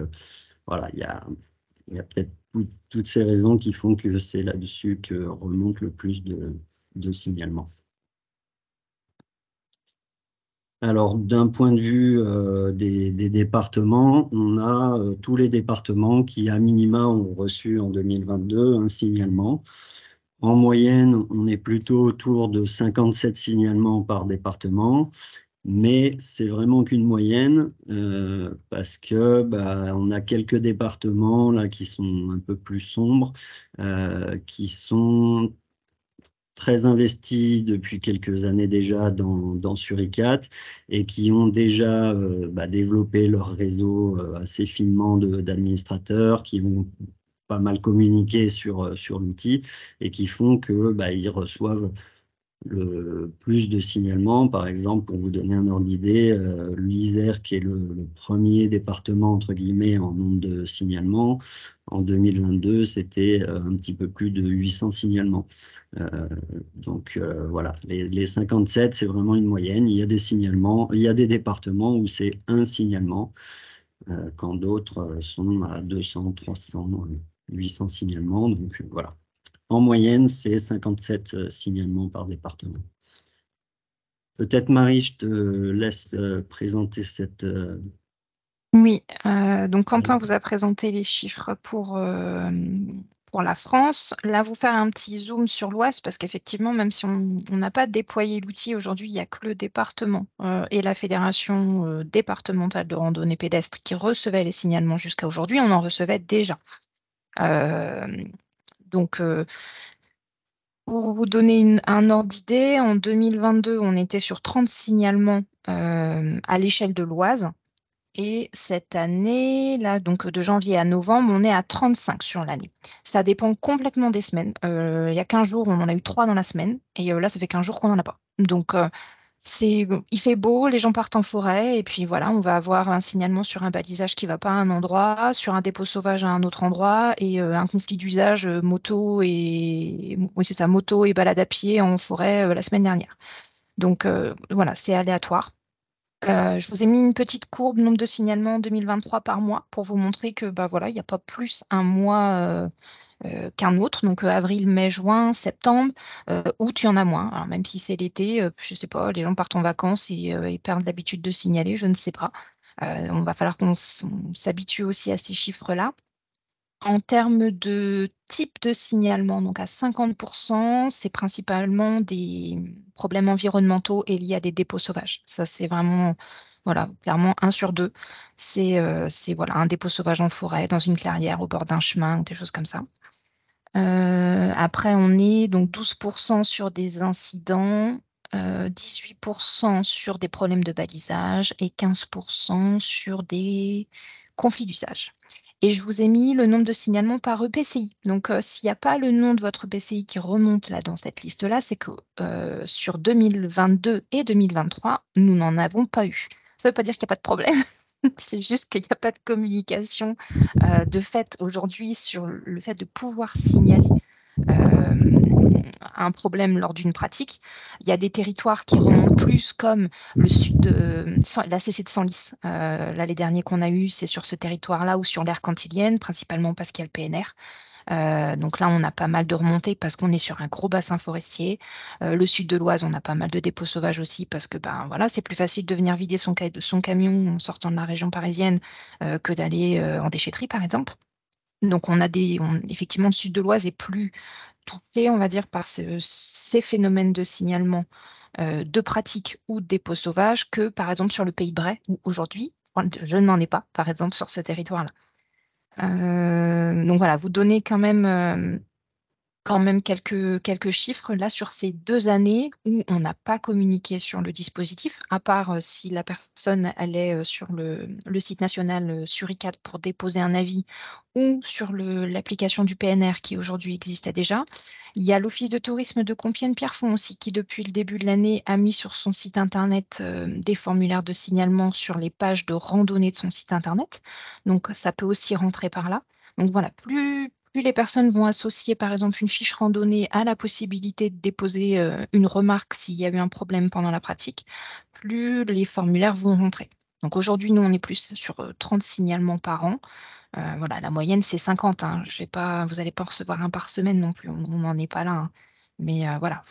voilà, il y a peut-être toutes ces raisons qui font que c'est là-dessus que remonte le plus de signalements. Alors, d'un point de vue des départements, on a tous les départements qui, à minima, ont reçu en 2022 un signalement. En moyenne, on est plutôt autour de 57 signalements par département, mais c'est vraiment qu'une moyenne parce que on a quelques départements là qui sont un peu plus sombres, qui sont très investis depuis quelques années déjà dans Suricat et qui ont déjà développé leur réseau assez finement d'administrateurs, qui vont pas mal communiquer sur l'outil et qui font que ils reçoivent le plus de signalements. Par exemple, pour vous donner un ordre d'idée, l'Isère, qui est le premier département, entre guillemets, en nombre de signalements, en 2022, c'était un petit peu plus de 800 signalements. Donc voilà, les 57, c'est vraiment une moyenne. Il y a des signalements, il y a des départements où c'est un signalement, quand d'autres sont à 200, 300, 800 signalements. Donc voilà. En moyenne, c'est 57 signalements par département. Peut-être Marie, je te laisse présenter cette... Oui, donc Quentin vous a présenté les chiffres pour la France. Là, vous faire un petit zoom sur l'Oise, parce qu'effectivement, même si on n'a pas déployé l'outil aujourd'hui, il n'y a que le département et la fédération départementale de randonnée pédestre qui recevait les signalements jusqu'à aujourd'hui. On en recevait déjà. Donc, pour vous donner un ordre d'idée, en 2022, on était sur 30 signalements à l'échelle de l'Oise. Et cette année, là, donc de janvier à novembre, on est à 35 sur l'année. Ça dépend complètement des semaines. Il y a 15 jours, on en a eu 3 dans la semaine. Et là, ça fait 15 jours qu'on n'en a pas. Donc, il fait beau, les gens partent en forêt. Et puis voilà, on va avoir un signalement sur un balisage qui ne va pas à un endroit, sur un dépôt sauvage à un autre endroit, et un conflit d'usage moto et oui, c'est ça, moto et balade à pied en forêt la semaine dernière. Donc voilà, c'est aléatoire. Je vous ai mis une petite courbe, nombre de signalements en 2023 par mois, pour vous montrer que voilà, il n'y a pas plus un mois qu'un autre. Donc avril, mai, juin, septembre, août, il y en a moins. Alors, même si c'est l'été, je ne sais pas, les gens partent en vacances et perdent l'habitude de signaler, je ne sais pas. On va falloir qu'on s'habitue aussi à ces chiffres-là. En termes de type de signalement, donc à 50%, c'est principalement des problèmes environnementaux et liés à des dépôts sauvages. Ça, c'est vraiment, voilà, clairement 1 sur 2. C'est voilà, un dépôt sauvage en forêt, dans une clairière, au bord d'un chemin, des choses comme ça. Après, on est donc 12% sur des incidents, 18% sur des problèmes de balisage et 15% sur des conflits d'usage. Et je vous ai mis le nombre de signalements par EPCI. Donc, s'il n'y a pas le nom de votre EPCI qui remonte là dans cette liste-là, c'est que sur 2022 et 2023, nous n'en avons pas eu. Ça ne veut pas dire qu'il n'y a pas de problème. C'est juste qu'il n'y a pas de communication de fait aujourd'hui sur le fait de pouvoir signaler un problème lors d'une pratique. Il y a des territoires qui remontent plus, comme le sud de la CC de Senlis. Là, les derniers qu'on a eus, c'est sur ce territoire-là ou sur l'aire cantilienne, principalement parce qu'il y a le PNR. Donc là, on a pas mal de remontées parce qu'on est sur un gros bassin forestier. Le sud de l'Oise, on a pas mal de dépôts sauvages aussi parce que voilà, c'est plus facile de venir vider son camion en sortant de la région parisienne que d'aller en déchetterie, par exemple. Donc on a effectivement, le sud de l'Oise est plus touché, on va dire, par ces phénomènes de signalement de pratiques ou de dépôts sauvages que, par exemple, sur le Pays de Bray, où aujourd'hui, je n'en ai pas, par exemple, sur ce territoire-là. Donc voilà, vous donnez quand même quand même quelques chiffres là sur ces 2 années où on n'a pas communiqué sur le dispositif, à part, si la personne allait, sur le site national, Suricat pour déposer un avis ou sur l'application du PNR qui aujourd'hui existait déjà. Il y a l'office de tourisme de Compiègne-Pierrefonds aussi qui depuis le début de l'année a mis sur son site internet, des formulaires de signalement sur les pages de randonnée de son site internet. Donc ça peut aussi rentrer par là. Donc voilà, plus les personnes vont associer, par exemple, une fiche randonnée à la possibilité de déposer, une remarque s'il y a eu un problème pendant la pratique, plus les formulaires vont rentrer. Donc aujourd'hui, nous, on est plus sur, 30 signalements par an. Voilà, la moyenne, c'est 50, hein. Vous allez pas en recevoir un par semaine non plus, on n'en est pas là, hein. Mais, voilà,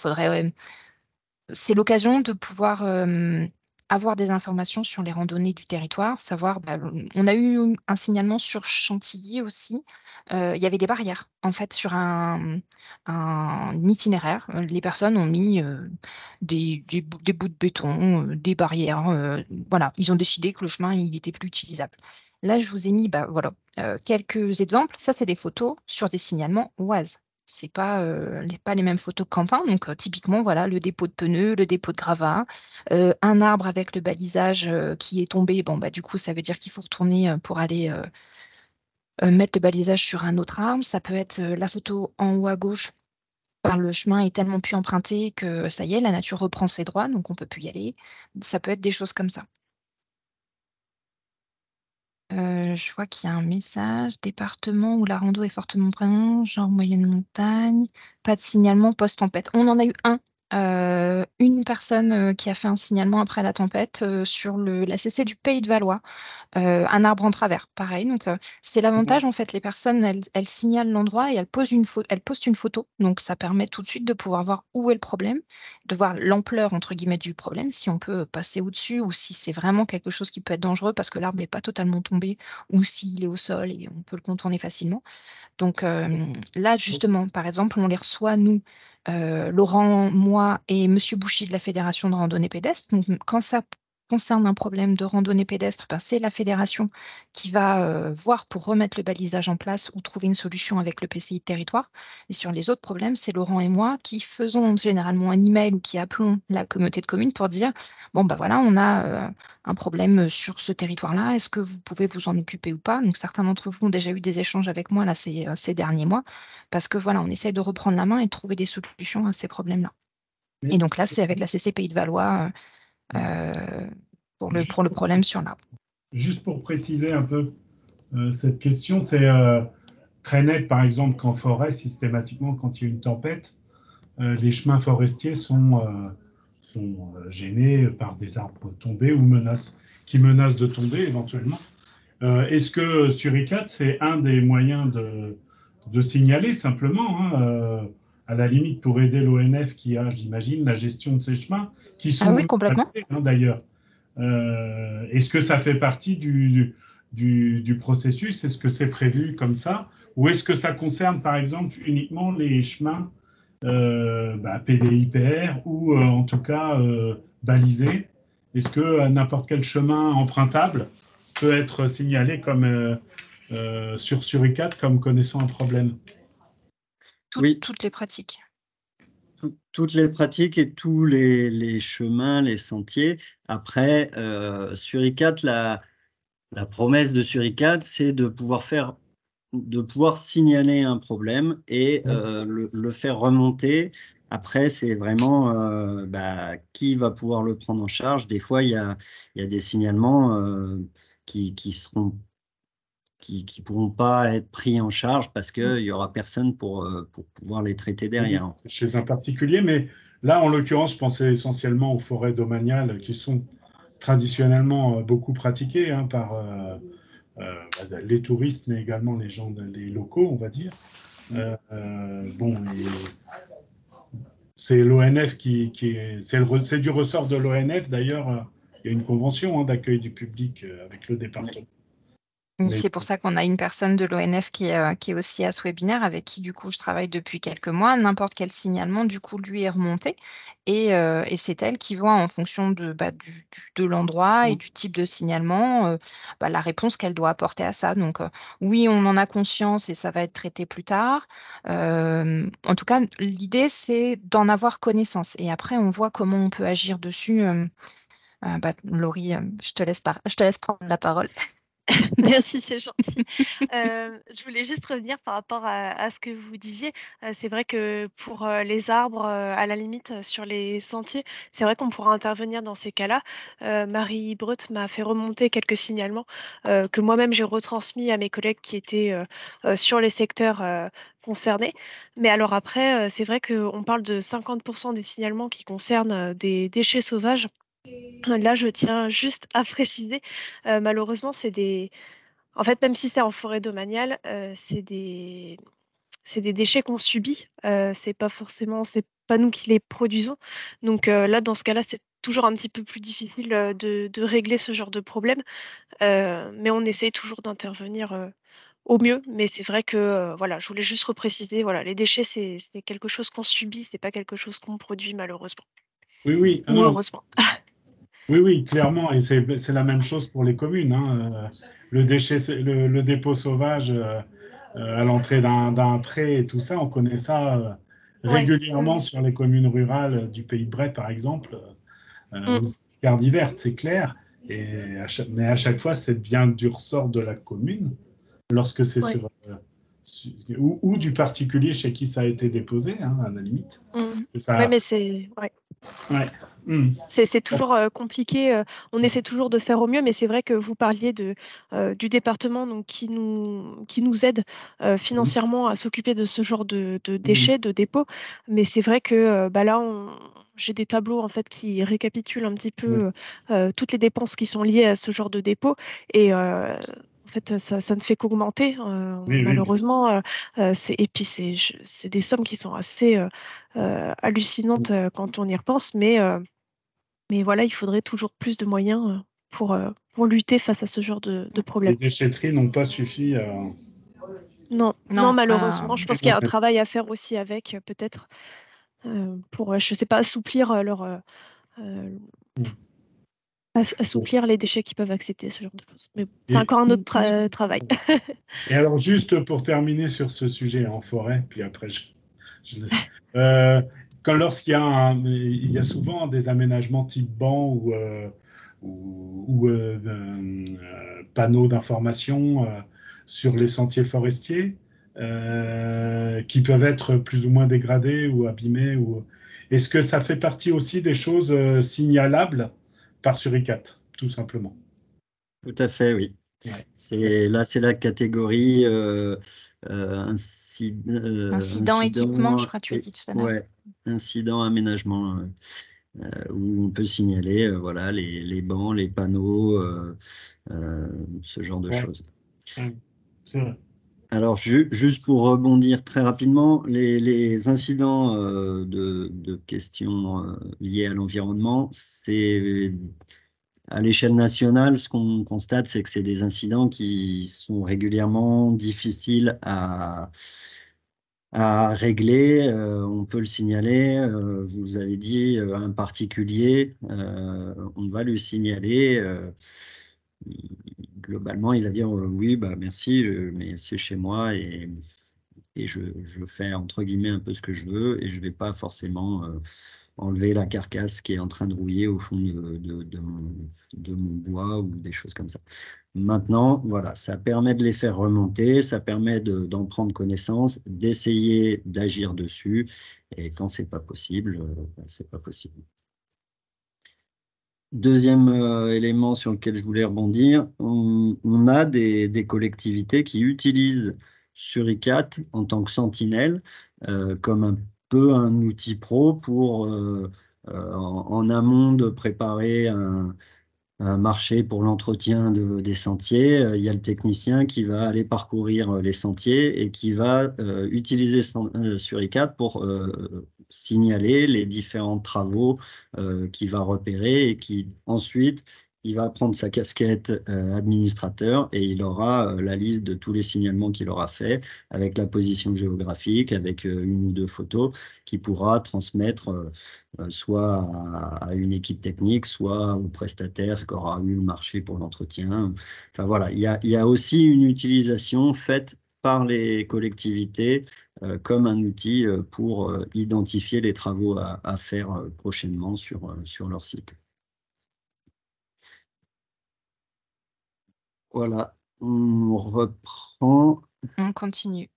c'est l'occasion de pouvoir, avoir des informations sur les randonnées du territoire, savoir, on a eu un signalement sur Chantilly aussi, il y avait des barrières, en fait, sur un itinéraire. Les personnes ont mis, des bouts de béton, des barrières, voilà. Ils ont décidé que le chemin, il était plus utilisable. Là, je vous ai mis, voilà, quelques exemples. Ça, c'est des photos sur des signalements OASE. C'est pas les mêmes photos que Quentin, donc typiquement, voilà, le dépôt de pneus, le dépôt de gravats, un arbre avec le balisage, qui est tombé. Bon, du coup, ça veut dire qu'il faut retourner, pour aller, mettre le balisage sur un autre arbre. Ça peut être, la photo en haut à gauche, le chemin est tellement plus emprunté que ça y est, la nature reprend ses droits, donc on peut plus y aller. Ça peut être des choses comme ça. Je vois qu'il y a un message: «Département où la rando est fortement présente, genre moyenne montagne, pas de signalement post-tempête». On en a eu un, une personne, qui a fait un signalement après la tempête, sur la CC du Pays de Valois. Un arbre en travers, pareil, donc c'est l'avantage en fait, les personnes elles signalent l'endroit et elles postent une photo, donc ça permet tout de suite de pouvoir voir où est le problème, de voir «l'ampleur» entre guillemets du problème, si on peut passer au-dessus ou si c'est vraiment quelque chose qui peut être dangereux parce que l'arbre n'est pas totalement tombé ou s'il est au sol et on peut le contourner facilement. Donc là justement, par exemple, on les reçoit nous, Laurent, moi et monsieur Bouchy de la fédération de randonnée pédestre. Donc quand ça concerne un problème de randonnée pédestre, c'est la fédération qui va, voir pour remettre le balisage en place ou trouver une solution avec le PCI de territoire. Et sur les autres problèmes, c'est Laurent et moi qui faisons généralement un email ou qui appelons la communauté de communes pour dire: «Bon, voilà, on a, un problème, sur ce territoire-là. Est-ce que vous pouvez vous en occuper ou pas?» Donc certains d'entre vous ont déjà eu des échanges avec moi là ces derniers mois parce que voilà, on essaye de reprendre la main et de trouver des solutions à ces problèmes-là. Et donc là, c'est avec la CC Pays de Valois, pour le problème sur l'arbre. Juste pour préciser un peu cette question, c'est très net, par exemple, qu'en forêt, systématiquement, quand il y a une tempête, les chemins forestiers sont gênés par des arbres tombés ou qui menacent de tomber éventuellement. Est-ce que Suricat, c'est un des moyens de signaler simplement, hein, à la limite pour aider l'ONF qui a, j'imagine, la gestion de ces chemins, qui sont Ah oui, complètement. D'ailleurs. Est-ce que ça fait partie du processus? Est-ce que c'est prévu comme ça? Ou est-ce que ça concerne, par exemple, uniquement les chemins PDIPR ou en tout cas balisés? Est-ce que n'importe quel chemin empruntable peut être signalé comme sur Suricat comme connaissant un problème? Oui. Toutes les pratiques. Toutes les pratiques et tous les chemins, les sentiers. Après, Suricat, la promesse de Suricat, c'est de pouvoir signaler un problème et le faire remonter. Après, c'est vraiment qui va pouvoir le prendre en charge. Des fois, il y a des signalements qui pourront pas être pris en charge parce qu'il y aura personne pour pouvoir les traiter derrière. Chez un particulier, mais là, en l'occurrence, je pensais essentiellement aux forêts domaniales qui sont traditionnellement beaucoup pratiquées par les touristes, mais également les locaux, on va dire. C'est l'ONF c'est du ressort de l'ONF d'ailleurs. Il y a une convention d'accueil du public avec le département. C'est pour ça qu'on a une personne de l'ONF qui est aussi à ce webinaire, avec qui, du coup, je travaille depuis quelques mois. N'importe quel signalement, du coup, lui est remonté et c'est elle qui voit en fonction de l'endroit et du type de signalement, la réponse qu'elle doit apporter à ça. Donc, oui, on en a conscience et ça va être traité plus tard. En tout cas, l'idée, c'est d'en avoir connaissance et après, on voit comment on peut agir dessus. Laurie, je te laisse prendre la parole. Merci, c'est gentil. Je voulais juste revenir par rapport à ce que vous disiez. C'est vrai que pour les arbres, à la limite, sur les sentiers, c'est vrai qu'on pourra intervenir dans ces cas-là. Marie Breut m'a fait remonter quelques signalements que moi-même j'ai retransmis à mes collègues qui étaient sur les secteurs concernés. Mais alors après, c'est vrai qu'on parle de 50% des signalements qui concernent des déchets sauvages. Là, je tiens juste à préciser, malheureusement, c'est des en fait, même si c'est en forêt domaniale, c'est des déchets qu'on subit, c'est pas nous qui les produisons. Donc là, dans ce cas-là, c'est toujours un petit peu plus difficile, de régler ce genre de problème, mais on essaye toujours d'intervenir, au mieux. Mais c'est vrai que, voilà, je voulais juste repréciser, voilà, les déchets, c'est quelque chose qu'on subit, c'est pas quelque chose qu'on produit malheureusement Oui, oui, ah ou non, heureusement. oui, oui, clairement, et c'est la même chose pour les communes, hein. Le déchet, le dépôt sauvage à l'entrée d'un pré et tout ça, on connaît ça Ouais. régulièrement sur les communes rurales du Pays de Bray, par exemple, ou Mmh. de Picardie verte, c'est clair. Mais à chaque fois, c'est bien du ressort de la commune lorsque c'est Ouais. ou du particulier chez qui ça a été déposé, hein, à la limite. Mmh. Et Ouais, ça, mais c'est ouais. ouais. Mmh. C'est toujours compliqué. On essaie toujours de faire au mieux, mais c'est vrai que vous parliez du département donc, qui nous aide financièrement à s'occuper de ce genre de Mmh. déchets, de dépôts. Mais c'est vrai que là, j'ai des tableaux en fait, qui récapitulent un petit peu toutes les dépenses qui sont liées à ce genre de dépôt. Et en fait, ça ne fait qu'augmenter, Oui, oui, malheureusement. Et puis, c'est des sommes qui sont assez hallucinantes quand on y repense. Mais voilà, il faudrait toujours plus de moyens pour lutter face à ce genre de les problème. déchetteries n'ont pas suffi à. Non, non, Non, malheureusement, je pense qu'il y a un travail à faire aussi avec, peut-être, pour, je sais pas, assouplir assouplir les déchets qui peuvent accepter ce genre de choses. Mais bon, c'est Et, encore un autre travail. et alors, juste pour terminer sur ce sujet en forêt, puis après, je laisse. Euh, lorsqu'il y a il y a souvent des aménagements type banc ou panneaux d'information sur les sentiers forestiers qui peuvent être plus ou moins dégradés ou abîmés. Est-ce que ça fait partie aussi des choses signalables par Suricate, tout simplement? Tout à fait, oui. Ouais. Là, c'est la catégorie incident, équipement, je crois que tu as dit tout à l'heure. ouais, incident, aménagement, où on peut signaler voilà, les bancs, les panneaux, ce genre de Ouais. choses. Ouais. C'est vrai. Alors, juste pour rebondir très rapidement, les incidents de questions liées à l'environnement, c'est à l'échelle nationale, ce qu'on constate, c'est que c'est des incidents qui sont régulièrement difficiles à régler. On peut le signaler. Vous avez dit un particulier, on va lui signaler. Globalement, il va dire oui, bah merci, mais c'est chez moi et je fais entre guillemets un peu ce que je veux et je vais pas forcément enlever la carcasse qui est en train de rouiller au fond de mon bois ou des choses comme ça. Maintenant, voilà, ça permet de les faire remonter, ça permet d'en prendre connaissance, d'essayer d'agir dessus, et quand c'est pas possible, c'est pas possible. Deuxième élément sur lequel je voulais rebondir, on a des collectivités qui utilisent Suricate en tant que sentinelle, comme un peu un outil pro pour, en amont de préparer un marché pour l'entretien des sentiers. Il y a le technicien qui va aller parcourir les sentiers et qui va utiliser Suricate pour signaler les différents travaux qu'il va repérer et qui ensuite il va prendre sa casquette administrateur et il aura la liste de tous les signalements qu'il aura fait avec la position géographique, avec une ou deux photos qu'il pourra transmettre soit à une équipe technique, soit au prestataire qui aura eu le marché pour l'entretien. Enfin voilà, il y a aussi une utilisation faite par les collectivités comme un outil pour identifier les travaux à faire prochainement sur leur site. Voilà, on reprend. On continue.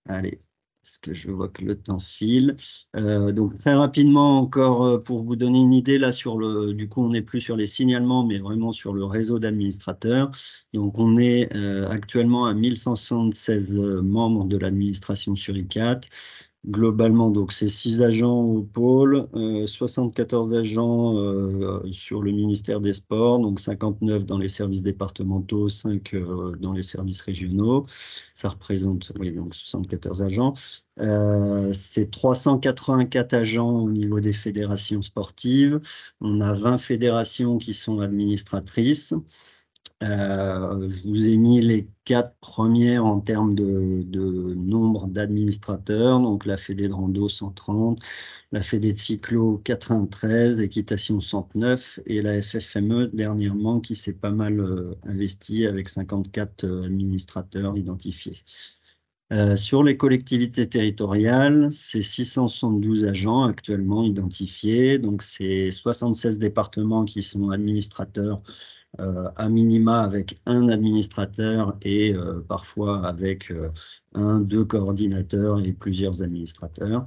Allez, parce que je vois que le temps file. Donc très rapidement encore pour vous donner une idée, là du coup on n'est plus sur les signalements, mais vraiment sur le réseau d'administrateurs. Donc on est actuellement à 1176 membres de l'administration sur ICAT. Globalement, donc c'est 6 agents au pôle, 74 agents sur le ministère des Sports, donc 59 dans les services départementaux, 5 dans les services régionaux. Ça représente oui, donc 74 agents. C'est 384 agents au niveau des fédérations sportives. On a 20 fédérations qui sont administratrices. Je vous ai mis les 4 premières en termes de nombre d'administrateurs. Donc la Fédé de rando 130, la Fédé de cyclo 93, équitation 109 et la FFME dernièrement qui s'est pas mal investie avec 54 administrateurs identifiés. Sur les collectivités territoriales, c'est 672 agents actuellement identifiés. Donc c'est 76 départements qui sont administrateurs à minima avec un administrateur et parfois avec deux coordinateurs et plusieurs administrateurs.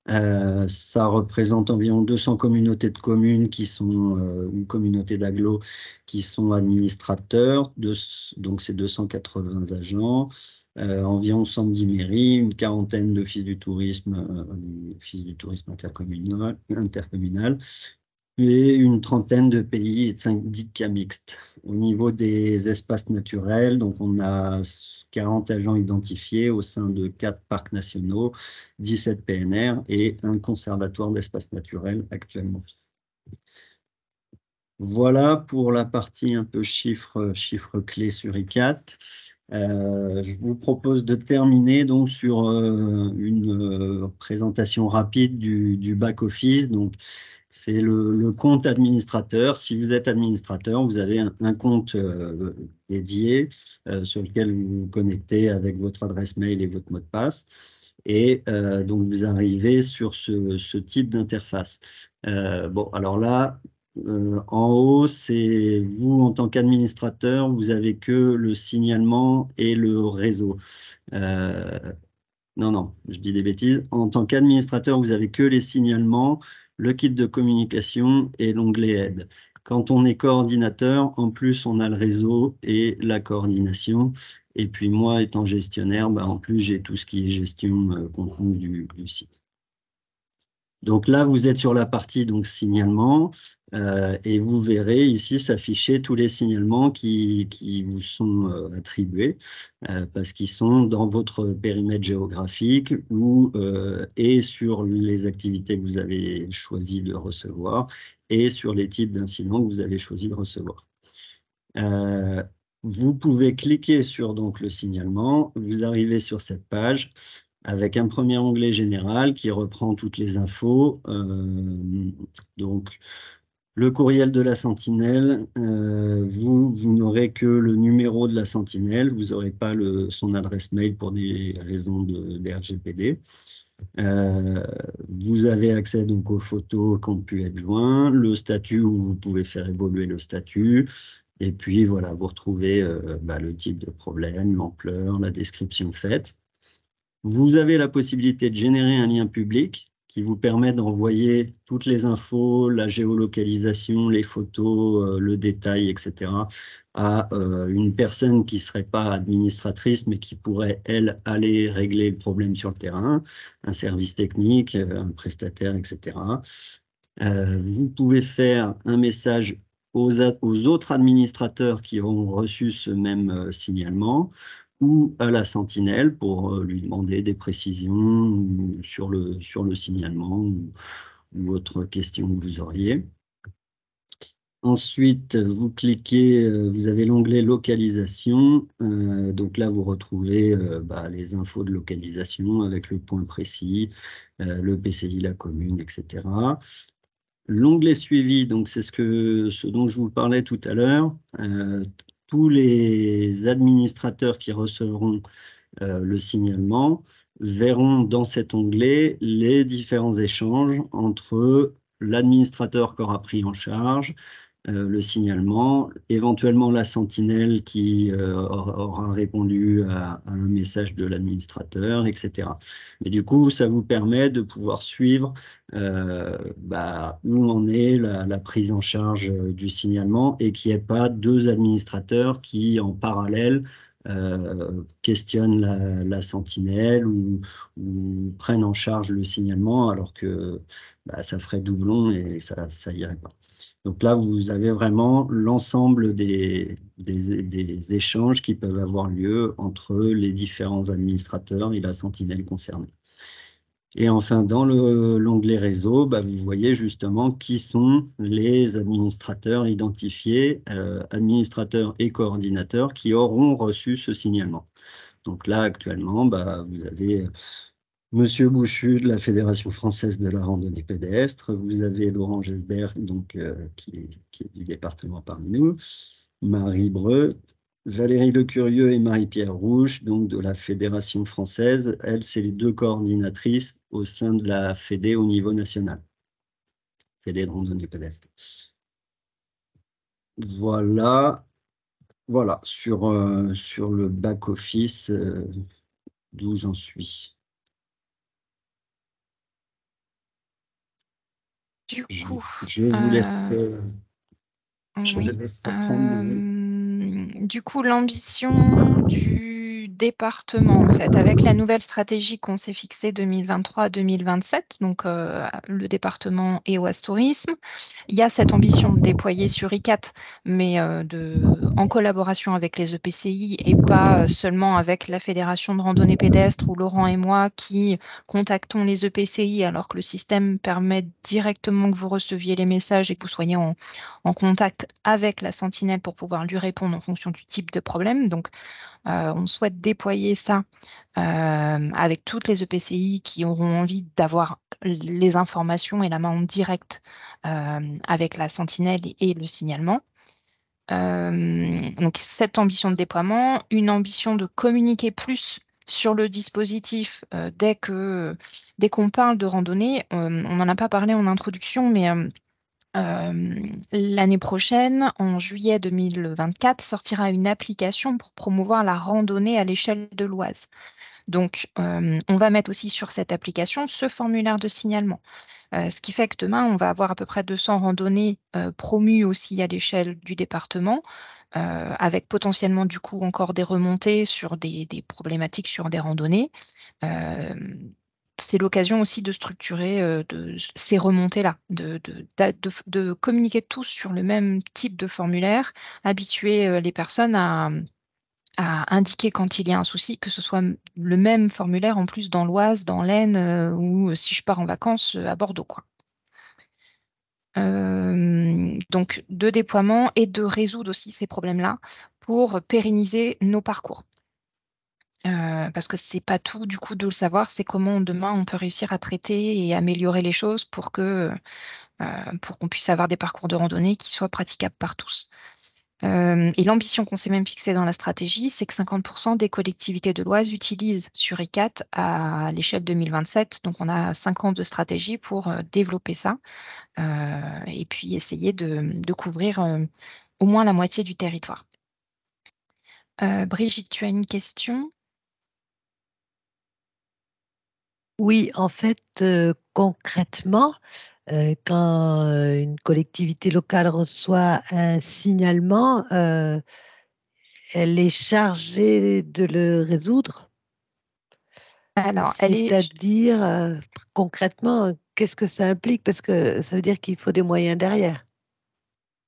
Ça représente environ 200 communautés de communes qui sont, ou communautés d'agglos qui sont administrateurs, donc c'est 280 agents, environ 110 mairies, une quarantaine d'offices du tourisme intercommunal, et une trentaine de pays et de syndicats mixtes. Au niveau des espaces naturels, donc on a 40 agents identifiés au sein de 4 parcs nationaux, 17 PNR et un conservatoire d'espaces naturels actuellement. Voilà pour la partie un peu chiffres clés sur ICAT. Je vous propose de terminer donc sur une présentation rapide du back-office. Donc, c'est le compte administrateur. Si vous êtes administrateur, vous avez un compte dédié sur lequel vous vous connectez avec votre adresse mail et votre mot de passe. Et donc, vous arrivez sur ce type d'interface. Bon, alors là, en haut, c'est vous en tant qu'administrateur, vous avez que le signalement et le réseau. Non, je dis des bêtises. En tant qu'administrateur, vous avez que les signalements, le kit de communication et l'onglet aide. Quand on est coordinateur, en plus, on a le réseau et la coordination. Et puis moi, étant gestionnaire, en plus, j'ai tout ce qui est gestion contenu du site. Donc là, vous êtes sur la partie donc signalement et vous verrez ici s'afficher tous les signalements qui vous sont attribués parce qu'ils sont dans votre périmètre géographique et sur les activités que vous avez choisi de recevoir et sur les types d'incidents que vous avez choisi de recevoir. Vous pouvez cliquer sur donc, le signalement, vous arrivez sur cette page avec un premier onglet général qui reprend toutes les infos. Donc, le courriel de la sentinelle, vous n'aurez que le numéro de la sentinelle, vous n'aurez pas son adresse mail pour des raisons de RGPD. Vous avez accès donc aux photos qui ont pu être jointes, le statut où vous pouvez faire évoluer le statut, et puis voilà, vous retrouvez le type de problème, l'ampleur, la description faite. Vous avez la possibilité de générer un lien public qui vous permet d'envoyer toutes les infos, la géolocalisation, les photos, le détail, etc. à une personne qui ne serait pas administratrice, mais qui pourrait, elle, aller régler le problème sur le terrain, un service technique, un prestataire, etc. Vous pouvez faire un message aux autres administrateurs qui auront reçu ce même signalement, ou à la sentinelle pour lui demander des précisions sur le signalement ou autre question que vous auriez. Ensuite, vous cliquez, vous avez l'onglet localisation. Donc là, vous retrouvez les infos de localisation avec le point précis, le PCI, la commune, etc. L'onglet suivi, donc c'est ce dont je vous parlais tout à l'heure. Tous les administrateurs qui recevront le signalement verront dans cet onglet les différents échanges entre l'administrateur qui aura pris en charge le signalement, éventuellement la sentinelle qui aura répondu à un message de l'administrateur, etc. Mais du coup, ça vous permet de pouvoir suivre où en est la prise en charge du signalement et qu'il n'y ait pas deux administrateurs qui, en parallèle, questionnent la sentinelle ou prennent en charge le signalement alors que ça ferait doublon et ça irait pas. Donc là, vous avez vraiment l'ensemble des échanges qui peuvent avoir lieu entre les différents administrateurs et la sentinelle concernée. Et enfin, dans l'onglet réseau, vous voyez justement qui sont les administrateurs identifiés, administrateurs et coordinateurs qui auront reçu ce signalement. Donc là, actuellement, vous avez Monsieur Bouchu de la Fédération française de la randonnée pédestre, vous avez Laurent Gesbert, donc, qui est du département parmi nous, Marie Breut, Valérie Lecurieux et Marie-Pierre Rouge, donc de la Fédération française. Elles, c'est les deux coordinatrices au sein de la Fédé au niveau national, Fédé de randonnée pédestre. Voilà sur le back-office d'où j'en suis. Du coup, je vous laisse. Je oui. vous laisse reprendre. Du coup, l'ambition du département, en fait, avec la nouvelle stratégie qu'on s'est fixée 2023-2027, donc le département EOAS Tourisme, il y a cette ambition de déployer sur ICAT, mais en collaboration avec les EPCI et pas seulement avec la Fédération de randonnée pédestre ou Laurent et moi qui contactons les EPCI alors que le système permet directement que vous receviez les messages et que vous soyez en contact avec la sentinelle pour pouvoir lui répondre en fonction du type de problème. Donc, on souhaite déployer ça avec toutes les EPCI qui auront envie d'avoir les informations et la main en direct avec la sentinelle et le signalement. Donc, cette ambition de déploiement, une ambition de communiquer plus sur le dispositif dès qu'on parle de randonnée. On n'en a pas parlé en introduction, mais l'année prochaine, en juillet 2024, sortira une application pour promouvoir la randonnée à l'échelle de l'Oise. Donc, on va mettre aussi sur cette application ce formulaire de signalement. Ce qui fait que demain, on va avoir à peu près 200 randonnées promues aussi à l'échelle du département, avec potentiellement du coup encore des remontées sur des problématiques sur des randonnées. C'est l'occasion aussi de structurer ces remontées-là, de communiquer tous sur le même type de formulaire, habituer les personnes à indiquer quand il y a un souci, que ce soit le même formulaire en plus dans l'Oise, dans l'Aisne ou si je pars en vacances à Bordeaux, quoi. Donc de déploiement et de résoudre aussi ces problèmes-là pour pérenniser nos parcours. Parce que c'est pas tout du coup de le savoir, c'est comment demain on peut réussir à traiter et améliorer les choses pour qu'on puisse avoir des parcours de randonnée qui soient praticables par tous. Et l'ambition qu'on s'est même fixée dans la stratégie, c'est que 50% des collectivités de l'Oise utilisent sur ICAT à l'échelle 2027. Donc on a 5 ans de stratégie pour développer ça et puis essayer de couvrir au moins la moitié du territoire. Brigitte, tu as une question ? Oui, en fait, concrètement, quand une collectivité locale reçoit un signalement, elle est chargée de le résoudre. Alors, C'est-à-dire, concrètement, qu'est-ce que ça implique? Parce que ça veut dire qu'il faut des moyens derrière.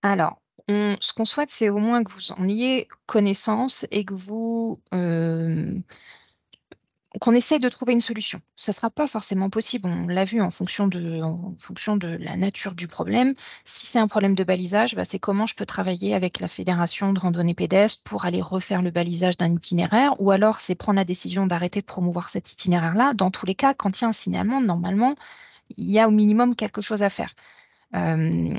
Alors, ce qu'on souhaite, c'est au moins que vous en ayez connaissance et que vous qu'on essaye de trouver une solution. Ça ne sera pas forcément possible, on l'a vu en fonction de la nature du problème. Si c'est un problème de balisage, c'est comment je peux travailler avec la fédération de randonnée pédestre pour aller refaire le balisage d'un itinéraire, ou alors c'est prendre la décision d'arrêter de promouvoir cet itinéraire-là. Dans tous les cas, quand il y a un signalement, normalement, il y a au minimum quelque chose à faire.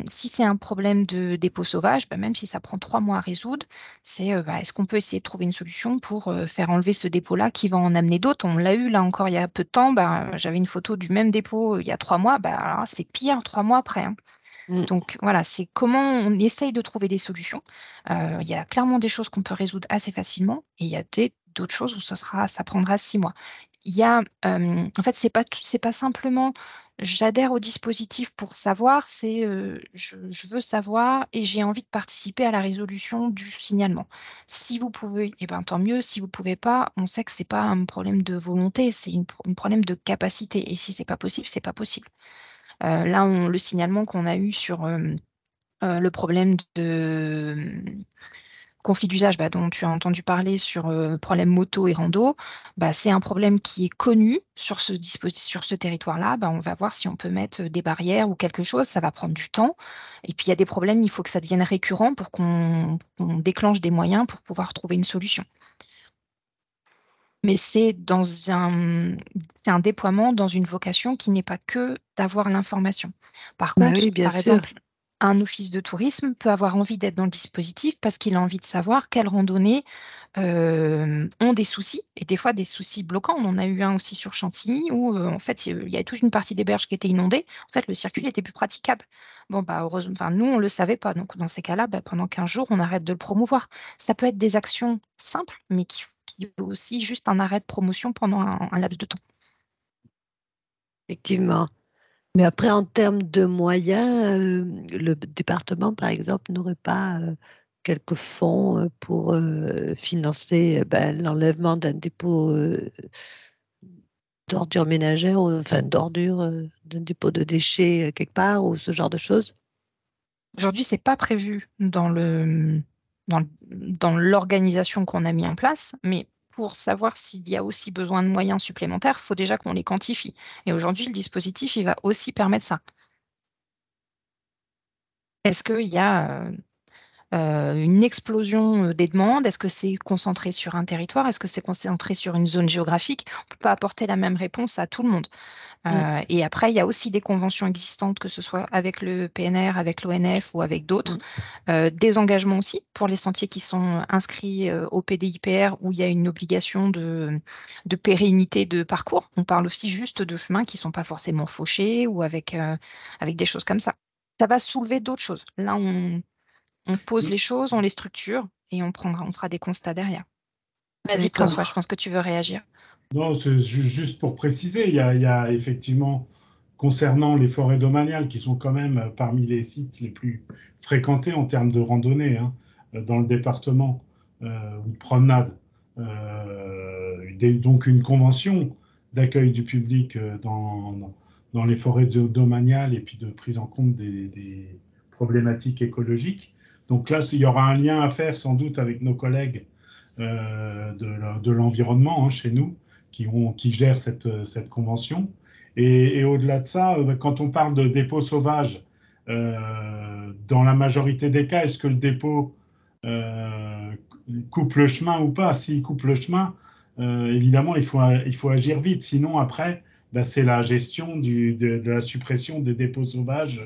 Si c'est un problème de dépôt sauvage, même si ça prend 3 mois à résoudre, c'est est-ce qu'on peut essayer de trouver une solution pour faire enlever ce dépôt-là qui va en amener d'autres. On l'a eu là encore il y a peu de temps, j'avais une photo du même dépôt il y a 3 mois, alors c'est pire 3 mois après, hein. Donc voilà, c'est comment on essaye de trouver des solutions. Il y a clairement des choses qu'on peut résoudre assez facilement et il y a d'autres choses où ça prendra 6 mois. Il y a, en fait, c'est pas simplement j'adhère au dispositif pour savoir, c'est je veux savoir et j'ai envie de participer à la résolution du signalement. Si vous pouvez, tant mieux. Si vous pouvez pas, on sait que c'est pas un problème de volonté, c'est un problème de capacité. Et si c'est pas possible, c'est pas possible. Là, le signalement qu'on a eu sur le problème de conflit d'usage dont tu as entendu parler sur problème moto et rando, c'est un problème qui est connu sur ce territoire-là. On va voir si on peut mettre des barrières ou quelque chose. Ça va prendre du temps. Et puis, il y a des problèmes, il faut que ça devienne récurrent pour qu'on déclenche des moyens pour pouvoir trouver une solution. Mais c'est un déploiement dans une vocation qui n'est pas que d'avoir l'information. Par contre, oui, bien par sûr. exemple, un office de tourisme peut avoir envie d'être dans le dispositif parce qu'il a envie de savoir quelles randonnées ont des soucis, et des fois des soucis bloquants. On en a eu un aussi sur Chantilly où en fait il y avait toute une partie des berges qui était inondée. En fait, le circuit n'était plus praticable. Bon, heureusement, nous on le savait pas. Donc dans ces cas-là, pendant 15 jours, on arrête de le promouvoir. Ça peut être des actions simples, mais qui aussi juste un arrêt de promotion pendant un laps de temps. Effectivement. Mais après, en termes de moyens, le département, par exemple, n'aurait pas quelques fonds pour financer l'enlèvement d'un dépôt d'ordures ménagères, enfin d'ordures, d'un dépôt de déchets quelque part, ou ce genre de choses? Aujourd'hui, c'est pas prévu dans l'organisation qu'on a mis en place, mais pour savoir s'il y a aussi besoin de moyens supplémentaires, il faut déjà qu'on les quantifie. Et aujourd'hui, le dispositif, il va aussi permettre ça. Est-ce qu'il y a une explosion des demandes? Est-ce que c'est concentré sur un territoire? Est-ce que c'est concentré sur une zone géographique? On ne peut pas apporter la même réponse à tout le monde. Et après, il y a aussi des conventions existantes, que ce soit avec le PNR, avec l'ONF ou avec d'autres. Des engagements aussi pour les sentiers qui sont inscrits au PDIPR, où il y a une obligation de pérennité de parcours. On parle aussi juste de chemins qui ne sont pas forcément fauchés ou avec des choses comme ça. Ça va soulever d'autres choses. Là, on pose les choses, on les structure et on fera des constats derrière. Vas-y, François, je pense que tu veux réagir. Non, c'est juste pour préciser, il y a effectivement, concernant les forêts domaniales, qui sont quand même parmi les sites les plus fréquentés en termes de randonnée dans le département ou de promenade. Donc une convention d'accueil du public dans les forêts domaniales et puis de prise en compte des problématiques écologiques. Donc là, il y aura un lien à faire sans doute avec nos collègues de l'environnement chez nous, qui gèrent cette convention. Et au-delà de ça, quand on parle de dépôt sauvage, dans la majorité des cas, est-ce que le dépôt coupe le chemin ou pas? S'il coupe le chemin, évidemment, il faut agir vite. Sinon, après, c'est la gestion de la suppression des dépôts sauvages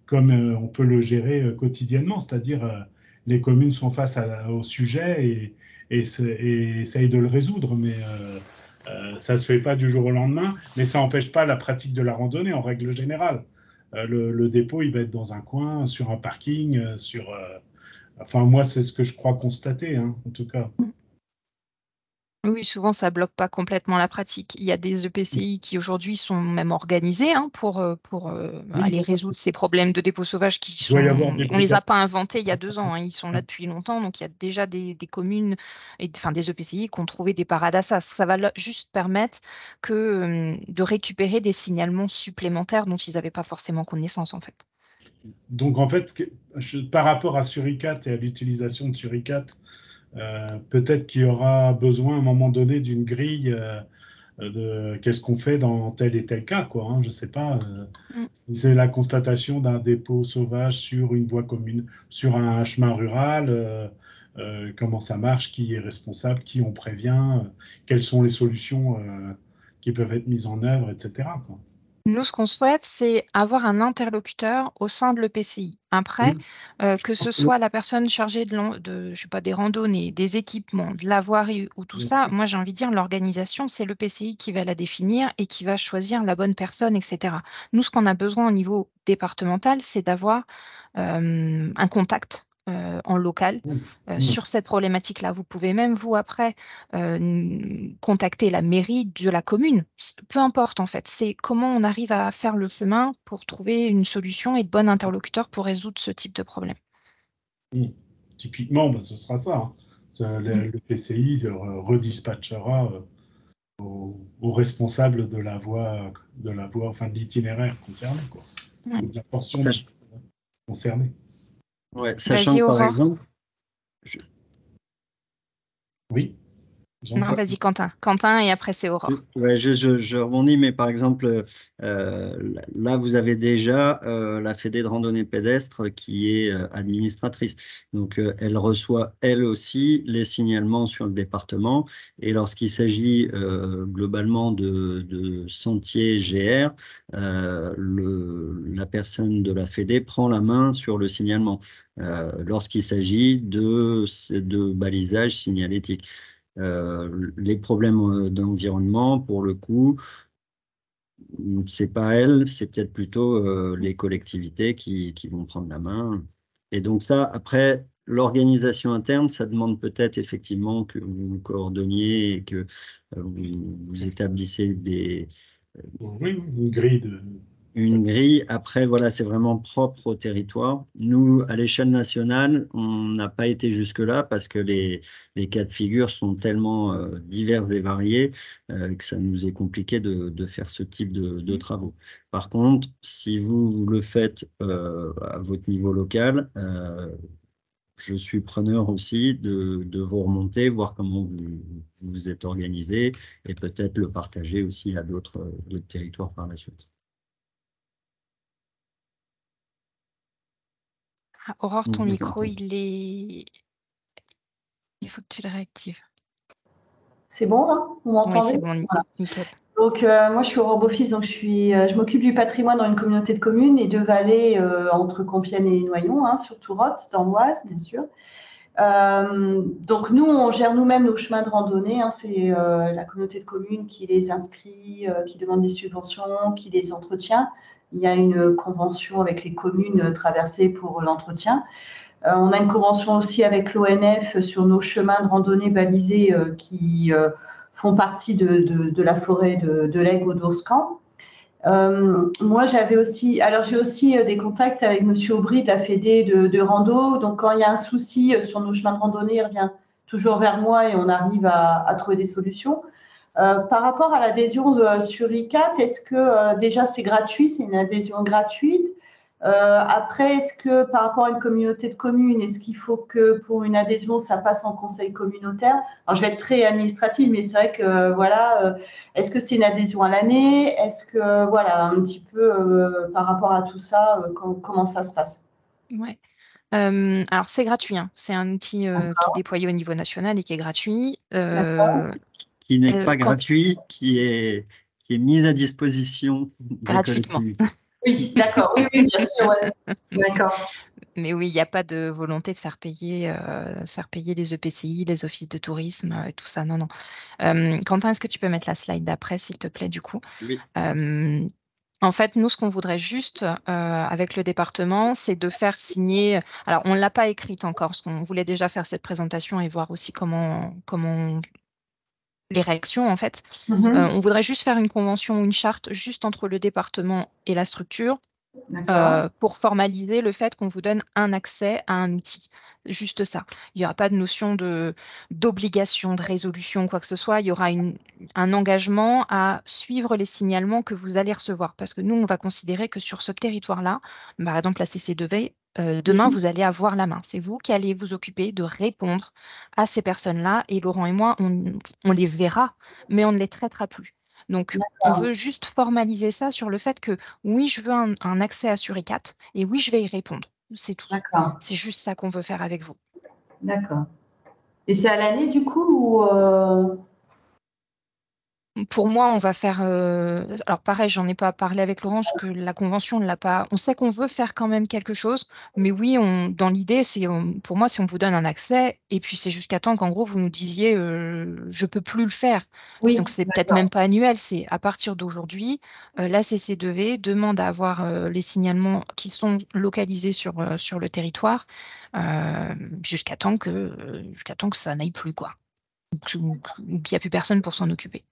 comme on peut le gérer quotidiennement, c'est-à-dire les communes sont face au sujet et essayent de le résoudre, mais ça ne se fait pas du jour au lendemain, mais ça n'empêche pas la pratique de la randonnée en règle générale. Le dépôt, il va être dans un coin, sur un parking, enfin, moi, c'est ce que je crois constater, en tout cas. Oui, souvent, ça ne bloque pas complètement la pratique. Il y a des EPCI qui, aujourd'hui, sont même organisés pour aller résoudre ces problèmes de dépôt sauvage on ne les a pas inventés il y a 2 ans. Ils sont là depuis longtemps. Donc, il y a déjà des communes, des EPCI qui ont trouvé des parades à ça. Ça va juste permettre de récupérer des signalements supplémentaires dont ils n'avaient pas forcément connaissance, en fait. Donc, en fait, par rapport à Suricat et à l'utilisation de Suricat, peut-être qu'il y aura besoin à un moment donné d'une grille qu'est-ce qu'on fait dans tel et tel cas, quoi, hein, je ne sais pas. Mm. Si c'est la constatation d'un dépôt sauvage sur une voie commune, sur un chemin rural, comment ça marche, qui est responsable, qui on prévient, quelles sont les solutions qui peuvent être mises en œuvre, etc., quoi. Nous, ce qu'on souhaite, c'est avoir un interlocuteur au sein de l'EPCI. Après, que ce soit la personne chargée je sais pas, des randonnées, des équipements, de la voirie ou tout ça, moi j'ai envie de dire l'organisation, c'est l'EPCI qui va la définir et qui va choisir la bonne personne, etc. Nous, ce qu'on a besoin au niveau départemental, c'est d'avoir un contact en local sur cette problématique-là. Vous pouvez même, vous, après, contacter la mairie de la commune. Peu importe, en fait. C'est comment on arrive à faire le chemin pour trouver une solution et de bons interlocuteurs pour résoudre ce type de problème. Typiquement, ce sera ça, hein. Le PCI redispatchera aux responsables de la voie, enfin de l'itinéraire concerné, quoi. Ouais. De la portion Sach- concernée. Ouais, sachant Vas-y, que, par Aurore. exemple, Oui. Non, vas-y, Quentin. Quentin, et après, c'est Aurore. ouais, je rebondis, mais par exemple, là, vous avez déjà la Fédé de randonnée pédestre qui est administratrice. Donc, elle reçoit, elle aussi, les signalements sur le département. Et lorsqu'il s'agit globalement de sentiers GR, la personne de la Fédé prend la main sur le signalement lorsqu'il s'agit de balisage signalétique. Les problèmes d'environnement, pour le coup, c'est pas elle, c'est peut-être plutôt les collectivités qui vont prendre la main. Et donc ça, après, l'organisation interne, ça demande peut-être effectivement que vous vous coordonniez et que vous établissez Oui, une grille de... une grille. Après, voilà, c'est vraiment propre au territoire. Nous, à l'échelle nationale, on n'a pas été jusque-là parce que les cas de figure sont tellement divers et variés que ça nous est compliqué de faire ce type de travaux. Par contre, si vous le faites à votre niveau local, je suis preneur aussi de vous remonter, voir comment vous êtes organisé et peut-être le partager aussi à d'autres territoires par la suite. Aurore, ton Je vous micro, entends. il faut que tu le réactives. C'est bon, là? Vous Oui, m'entendez? c'est bon, Voilà. nickel. Donc, moi, je suis Aurore Beaufils, donc je m'occupe du patrimoine dans une communauté de communes et de vallées entre Compiègne et Noyon, hein, sur Tourotte, dans l'Oise, bien sûr. Donc, nous, on gère nous-mêmes nos chemins de randonnée, hein, c'est la communauté de communes qui les inscrit, qui demande des subventions, qui les entretient. Il y a une convention avec les communes traversées pour l'entretien. On a une convention aussi avec l'ONF sur nos chemins de randonnée balisés qui font partie de la forêt de l'Aigle au Dorscan. Moi, j'ai aussi des contacts avec Monsieur Aubry de la Fédé de rando. Donc, quand il y a un souci sur nos chemins de randonnée, il revient toujours vers moi et on arrive à trouver des solutions. Par rapport à l'adhésion sur ICAT, est-ce que déjà c'est gratuit, c'est une adhésion gratuite? Après, est-ce que par rapport à une communauté de communes, est-ce qu'il faut que pour une adhésion, ça passe en conseil communautaire? Alors, je vais être très administrative, mais c'est vrai que voilà, est-ce que c'est une adhésion à l'année? Est-ce que voilà, un petit peu par rapport à tout ça, comment ça se passe? Ouais. Alors, c'est gratuit, hein. C'est un outil qui est déployé au niveau national et qui est gratuit. Qui n'est pas quand- gratuit, qui est mis à disposition des Gratuitement. collectivités. Oui, d'accord. Oui, bien sûr. Ouais. D'accord. Mais oui, il n'y a pas de volonté de faire payer les EPCI, les offices de tourisme et tout ça. Non, non. Quentin, est-ce que tu peux mettre la slide d'après, s'il te plaît, du coup? Oui. En fait, nous, ce qu'on voudrait juste avec le département, c'est de faire signer. Alors, on ne l'a pas écrite encore, parce qu'on voulait déjà faire cette présentation et voir aussi comment les réactions, en fait. On voudrait juste faire une convention ou une charte juste entre le département et la structure pour formaliser le fait qu'on vous donne un accès à un outil. Juste ça. Il n'y aura pas de notion d'obligation, de résolution, quoi que ce soit. Il y aura un engagement à suivre les signalements que vous allez recevoir. Parce que nous, on va considérer que sur ce territoire-là, par exemple la CC2V, demain, vous allez avoir la main. C'est vous qui allez vous occuper de répondre à ces personnes-là. Et Laurent et moi, on les verra, mais on ne les traitera plus. Donc, on veut juste formaliser ça sur le fait que oui, je veux un accès à Suricat et oui, je vais y répondre. C'est tout. C'est juste ça qu'on veut faire avec vous. D'accord. Et c'est à l'année du coup ou Pour moi, on va faire. Alors pareil, j'en ai pas parlé avec Laurent, que la convention ne l'a pas. On sait qu'on veut faire quand même quelque chose, mais oui, dans l'idée, pour moi, si on vous donne un accès, et puis c'est jusqu'à temps qu'en gros vous nous disiez, je peux plus le faire. Oui, Donc c'est peut-être même pas annuel, c'est à partir d'aujourd'hui, la CC2V demande à avoir les signalements qui sont localisés sur le territoire jusqu'à temps que ça n'aille plus quoi, ou qu'il n'y a plus personne pour s'en occuper.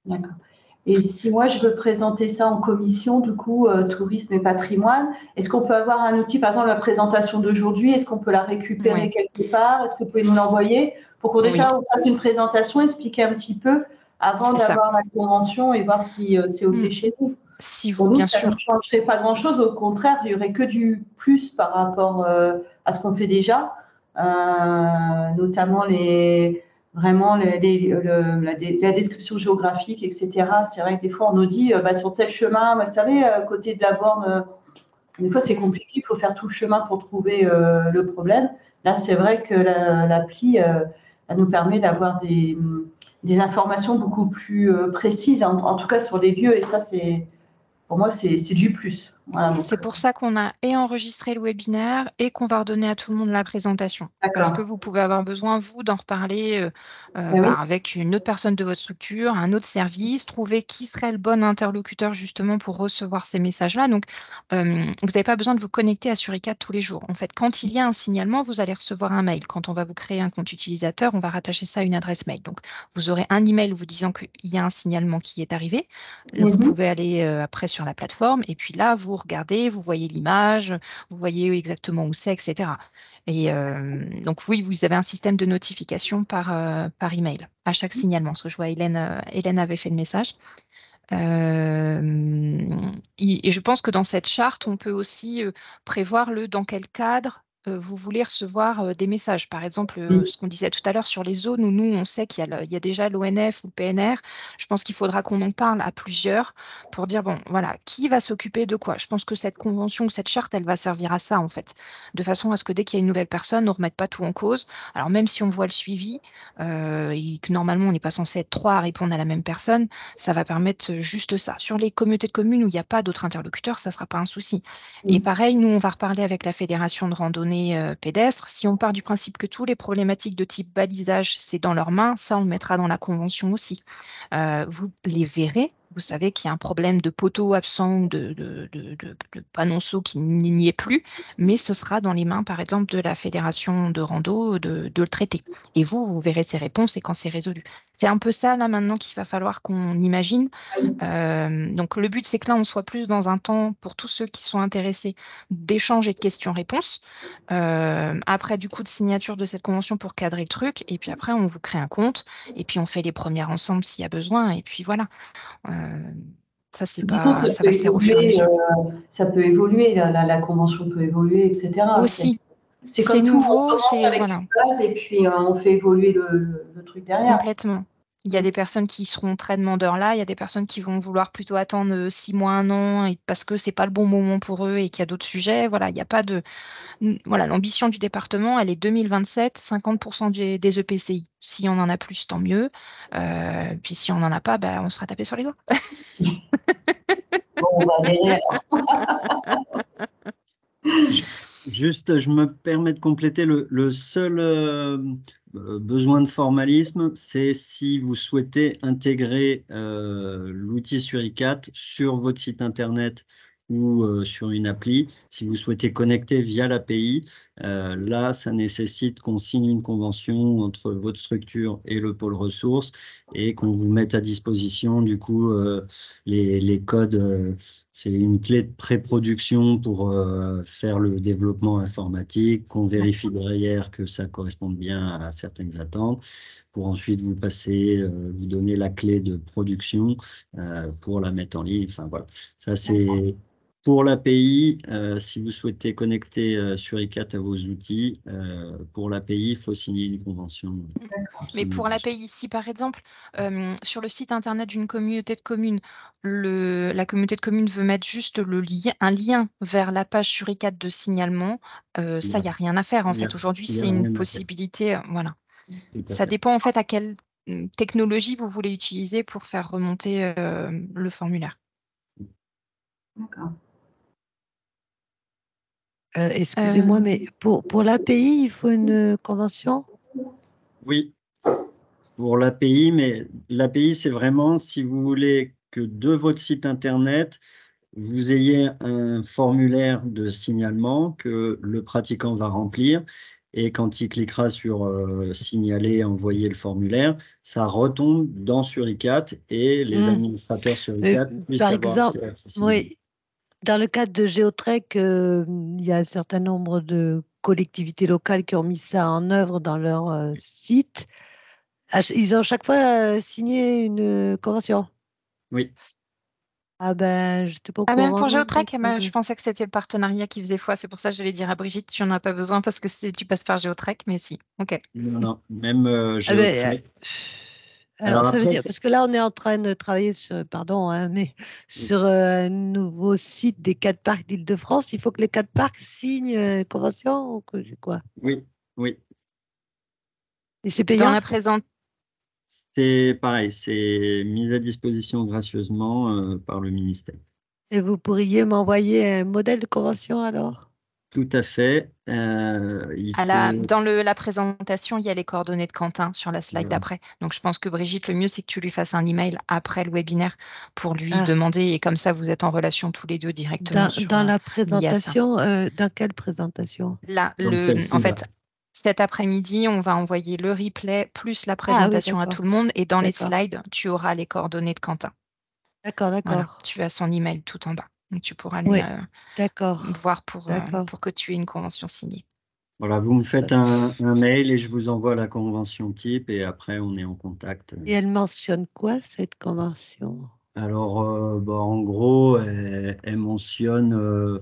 D'accord. Et si moi, je veux présenter ça en commission, du coup, tourisme et patrimoine, est-ce qu'on peut avoir un outil, par exemple, la présentation d'aujourd'hui, est-ce qu'on peut la récupérer quelque part? Est-ce que vous pouvez nous l'envoyer pour qu'on déjà on fasse une présentation, expliquer un petit peu avant d'avoir la convention et voir si c'est OK chez nous? Si vous, bien sûr. Ça ne changerait pas grand-chose. Au contraire, il n'y aurait que du plus par rapport à ce qu'on fait déjà, notamment vraiment la description géographique, etc. C'est vrai que des fois, on nous dit sur tel chemin, vous savez, côté de la borne, des fois, c'est compliqué, il faut faire tout le chemin pour trouver le problème. Là, c'est vrai que l'appli, elle nous permet d'avoir des informations beaucoup plus précises, en tout cas sur les lieux, et ça, pour moi, c'est du plus. Voilà, c'est pour ça qu'on a enregistré le webinaire et qu'on va redonner à tout le monde la présentation. Parce que vous pouvez avoir besoin, vous, d'en reparler avec une autre personne de votre structure, un autre service, trouver qui serait le bon interlocuteur justement pour recevoir ces messages-là. Donc, vous n'avez pas besoin de vous connecter à Suricat tous les jours. En fait, quand il y a un signalement, vous allez recevoir un mail. Quand on va vous créer un compte utilisateur, on va rattacher ça à une adresse mail. Donc, vous aurez un email vous disant qu'il y a un signalement qui est arrivé. Vous pouvez aller après sur la plateforme et puis là, vous regardez, vous voyez l'image, vous voyez exactement où c'est, etc. Et donc oui, vous avez un système de notification par email à chaque signalement. Parce que je vois Hélène avait fait le message. Et je pense que dans cette charte, on peut aussi prévoir dans quel cadre vous voulez recevoir des messages. Par exemple, ce qu'on disait tout à l'heure sur les zones où nous, on sait qu'il y a déjà l'ONF ou le PNR. Je pense qu'il faudra qu'on en parle à plusieurs pour dire, bon, voilà, qui va s'occuper de quoi? Je pense que cette convention ou cette charte, elle va servir à ça, en fait, de façon à ce que dès qu'il y a une nouvelle personne, on ne remette pas tout en cause. Alors, même si on voit le suivi et que normalement, on n'est pas censé être 3 à répondre à la même personne, ça va permettre juste ça. Sur les communautés de communes où il n'y a pas d'autres interlocuteurs, ça ne sera pas un souci. Et pareil, nous, on va reparler avec la Fédération de randonnée pédestre. Si on part du principe que toutes les problématiques de type balisage, c'est dans leurs mains, ça, on le mettra dans la convention aussi. Vous les verrez. Vous savez qu'il y a un problème de poteaux absents ou de panonceaux qui n'y est plus, mais ce sera dans les mains, par exemple, de la Fédération de rando de le traiter. Et vous verrez ces réponses et quand c'est résolu. C'est un peu ça, là, maintenant, qu'il va falloir qu'on imagine. Donc, le but, c'est que là, on soit plus dans un temps, pour tous ceux qui sont intéressés, d'échange et de questions-réponses. Après, du coup, de signature de cette convention pour cadrer le truc. Et puis après, on vous crée un compte. Et puis, on fait les premières ensemble s'il y a besoin. Et puis, voilà. Ça, ça va se faire au fur et à mesure. Ça peut évoluer, la convention peut évoluer, etc. Aussi. C'est comme nouveau, on commence avec voilà. une base et puis on fait évoluer le truc derrière. Complètement. Il y a des personnes qui seront très demandeurs là, il y a des personnes qui vont vouloir plutôt attendre 6 mois, 1 an, parce que c'est pas le bon moment pour eux et qu'il y a d'autres sujets. Voilà, il n'y a pas de. Voilà, l'ambition du département, elle est 2027, 50% des EPCI. Si on en a plus, tant mieux. Puis si on n'en a pas, on sera tapé sur les doigts. Bon, on va derrière. Juste, je me permets de compléter le seul besoin de formalisme, c'est si vous souhaitez intégrer l'outil Suricat sur votre site internet ou sur une appli. Si vous souhaitez connecter via l'API, là, ça nécessite qu'on signe une convention entre votre structure et le pôle ressources et qu'on vous mette à disposition, du coup, les codes. C'est une clé de pré-production pour faire le développement informatique, qu'on vérifie derrière que ça corresponde bien à certaines attentes, pour ensuite vous passer, vous donner la clé de production pour la mettre en ligne. Enfin voilà, ça c'est pour l'API, si vous souhaitez connecter sur ICAT à vos outils, pour l'API, il faut signer une convention. Mais pour l'API, si par exemple, sur le site internet d'une communauté de communes, la communauté de communes veut mettre juste un lien vers la page sur ICAT de signalement, ça, il n'y a rien à faire en fait. Aujourd'hui, c'est une possibilité. Voilà. Ça dépend en fait à quelle technologie vous voulez utiliser pour faire remonter le formulaire. D'accord. Excusez-moi, mais pour l'API, il faut une convention? Oui, pour l'API, mais l'API, c'est vraiment si vous voulez que de votre site internet, vous ayez un formulaire de signalement que le pratiquant va remplir. Et quand il cliquera sur signaler, envoyer le formulaire, ça retombe dans Suricat et les administrateurs Suricat puissent par avoir exemple, accès à oui, dans le cadre de Géotrek, il y a un certain nombre de collectivités locales qui ont mis ça en œuvre dans leur site. Ils ont chaque fois signé une convention. Oui. Ah ben, je n'étais pas au Même courant. pour Géotrek, je pensais que c'était le partenariat qui faisait foi. C'est pour ça que j'allais dire à Brigitte, tu n'en as pas besoin parce que tu passes par Géotrek, mais si. Ok. Non, même Ah ben, Géotrek. alors, ça veut après, dire, parce que là, on est en train de travailler sur, pardon, hein, mais sur un nouveau site des 4 parcs d'Île-de-France. Il faut que les 4 parcs signent une convention ou quoi? Oui, oui. Et c'est Dans payant? la présente. C'est pareil, c'est mis à disposition gracieusement par le ministère. Et vous pourriez m'envoyer un modèle de convention alors? Tout à fait. Dans la présentation, il y a les coordonnées de Quentin sur la slide d'après. Donc, je pense que Brigitte, le mieux, c'est que tu lui fasses un email après le webinaire pour lui demander. Et comme ça, vous êtes en relation tous les deux directement Dans la présentation, dans quelle présentation? Là, en fait, cet après-midi, on va envoyer le replay plus la présentation à tout le monde. Et dans les slides, tu auras les coordonnées de Quentin. D'accord. Voilà, tu as son email tout en bas. Donc, tu pourras lui voir pour que tu aies une convention signée. Voilà, vous me faites un mail et je vous envoie la convention type et après, on est en contact. Et elle mentionne quoi, cette convention? Alors, en gros, elle mentionne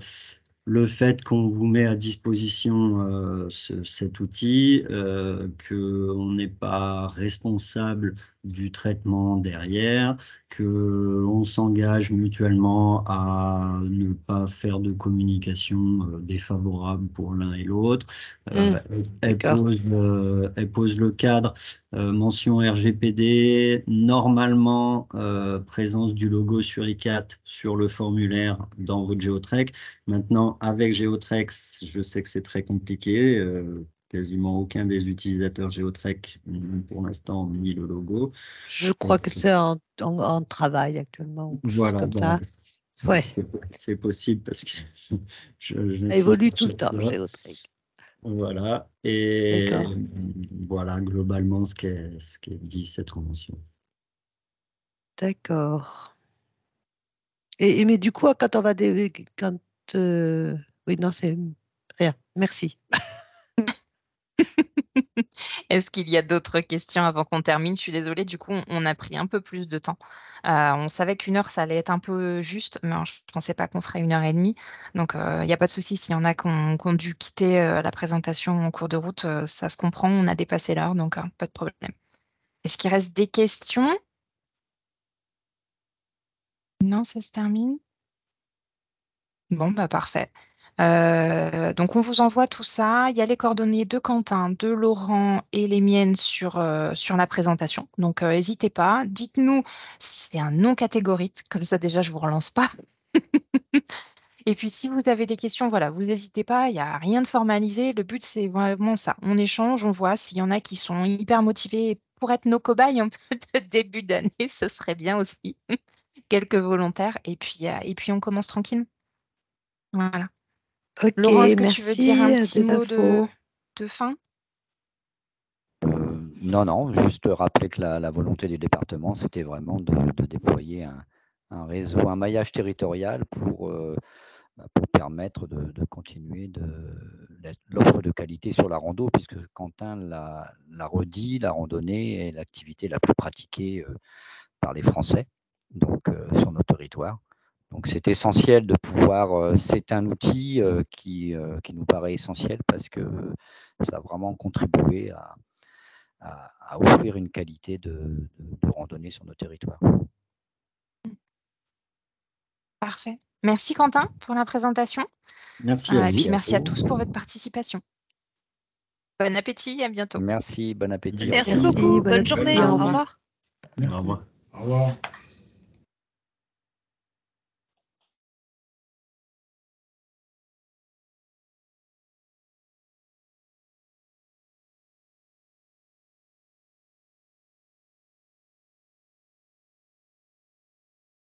le fait qu'on vous met à disposition cet outil, qu'on n'est pas responsable du traitement derrière, qu'on s'engage mutuellement à ne pas faire de communication défavorable pour l'un et l'autre. Elle pose le cadre, mention RGPD, normalement présence du logo sur ICAT sur le formulaire dans votre Géotrek. Maintenant, avec Géotrek, je sais que c'est très compliqué. Quasiment aucun des utilisateurs Géotrek pour l'instant mis le logo. Je crois que c'est en travail actuellement. Voilà, comme ça. C'est possible parce que ça évolue tout le temps, Géotrek. Voilà, et voilà globalement ce qu'est dit cette convention. D'accord. Mais du coup, quand on va... Oui, non, c'est rien. Merci. Est-ce qu'il y a d'autres questions avant qu'on termine? Je suis désolée, du coup, on a pris un peu plus de temps. On savait qu'1 heure, ça allait être un peu juste, mais je ne pensais pas qu'on ferait 1h30. Donc, il n'y a pas de souci. S'il y en a qui ont dû quitter la présentation en cours de route, ça se comprend. On a dépassé l'heure, donc pas de problème. Est-ce qu'il reste des questions? Non, ça se termine? Bon, parfait. Donc, on vous envoie tout ça. Il y a les coordonnées de Quentin, de Laurent et les miennes sur la présentation. Donc, n'hésitez pas. Dites-nous si c'est un non catégorique. Comme ça, déjà, je ne vous relance pas. Et puis, si vous avez des questions, voilà, vous n'hésitez pas. Il n'y a rien de formalisé. Le but, c'est vraiment ça. On échange, on voit s'il y en a qui sont hyper motivés pour être nos cobayes un peu de début d'année. Ce serait bien aussi. Quelques volontaires. Et puis, on commence tranquille. Voilà. Ok, Laurent, est-ce que tu veux dire un petit mot de fin? Non, juste rappeler que la volonté du département, c'était vraiment de déployer un réseau, un maillage territorial pour permettre de continuer l'offre de qualité sur la rando, puisque Quentin l'a redit, la randonnée est l'activité la plus pratiquée par les Français, donc sur nos territoires. Donc, c'est essentiel de pouvoir. C'est un outil qui nous paraît essentiel parce que ça a vraiment contribué à offrir une qualité de randonnée sur nos territoires. Parfait. Merci Quentin pour la présentation. Merci à Et vous. puis merci à tous pour votre participation. Bon appétit, à bientôt. Merci, bon appétit. Merci beaucoup. Bonne journée. Au Au revoir. revoir. Merci. Au revoir. Au revoir.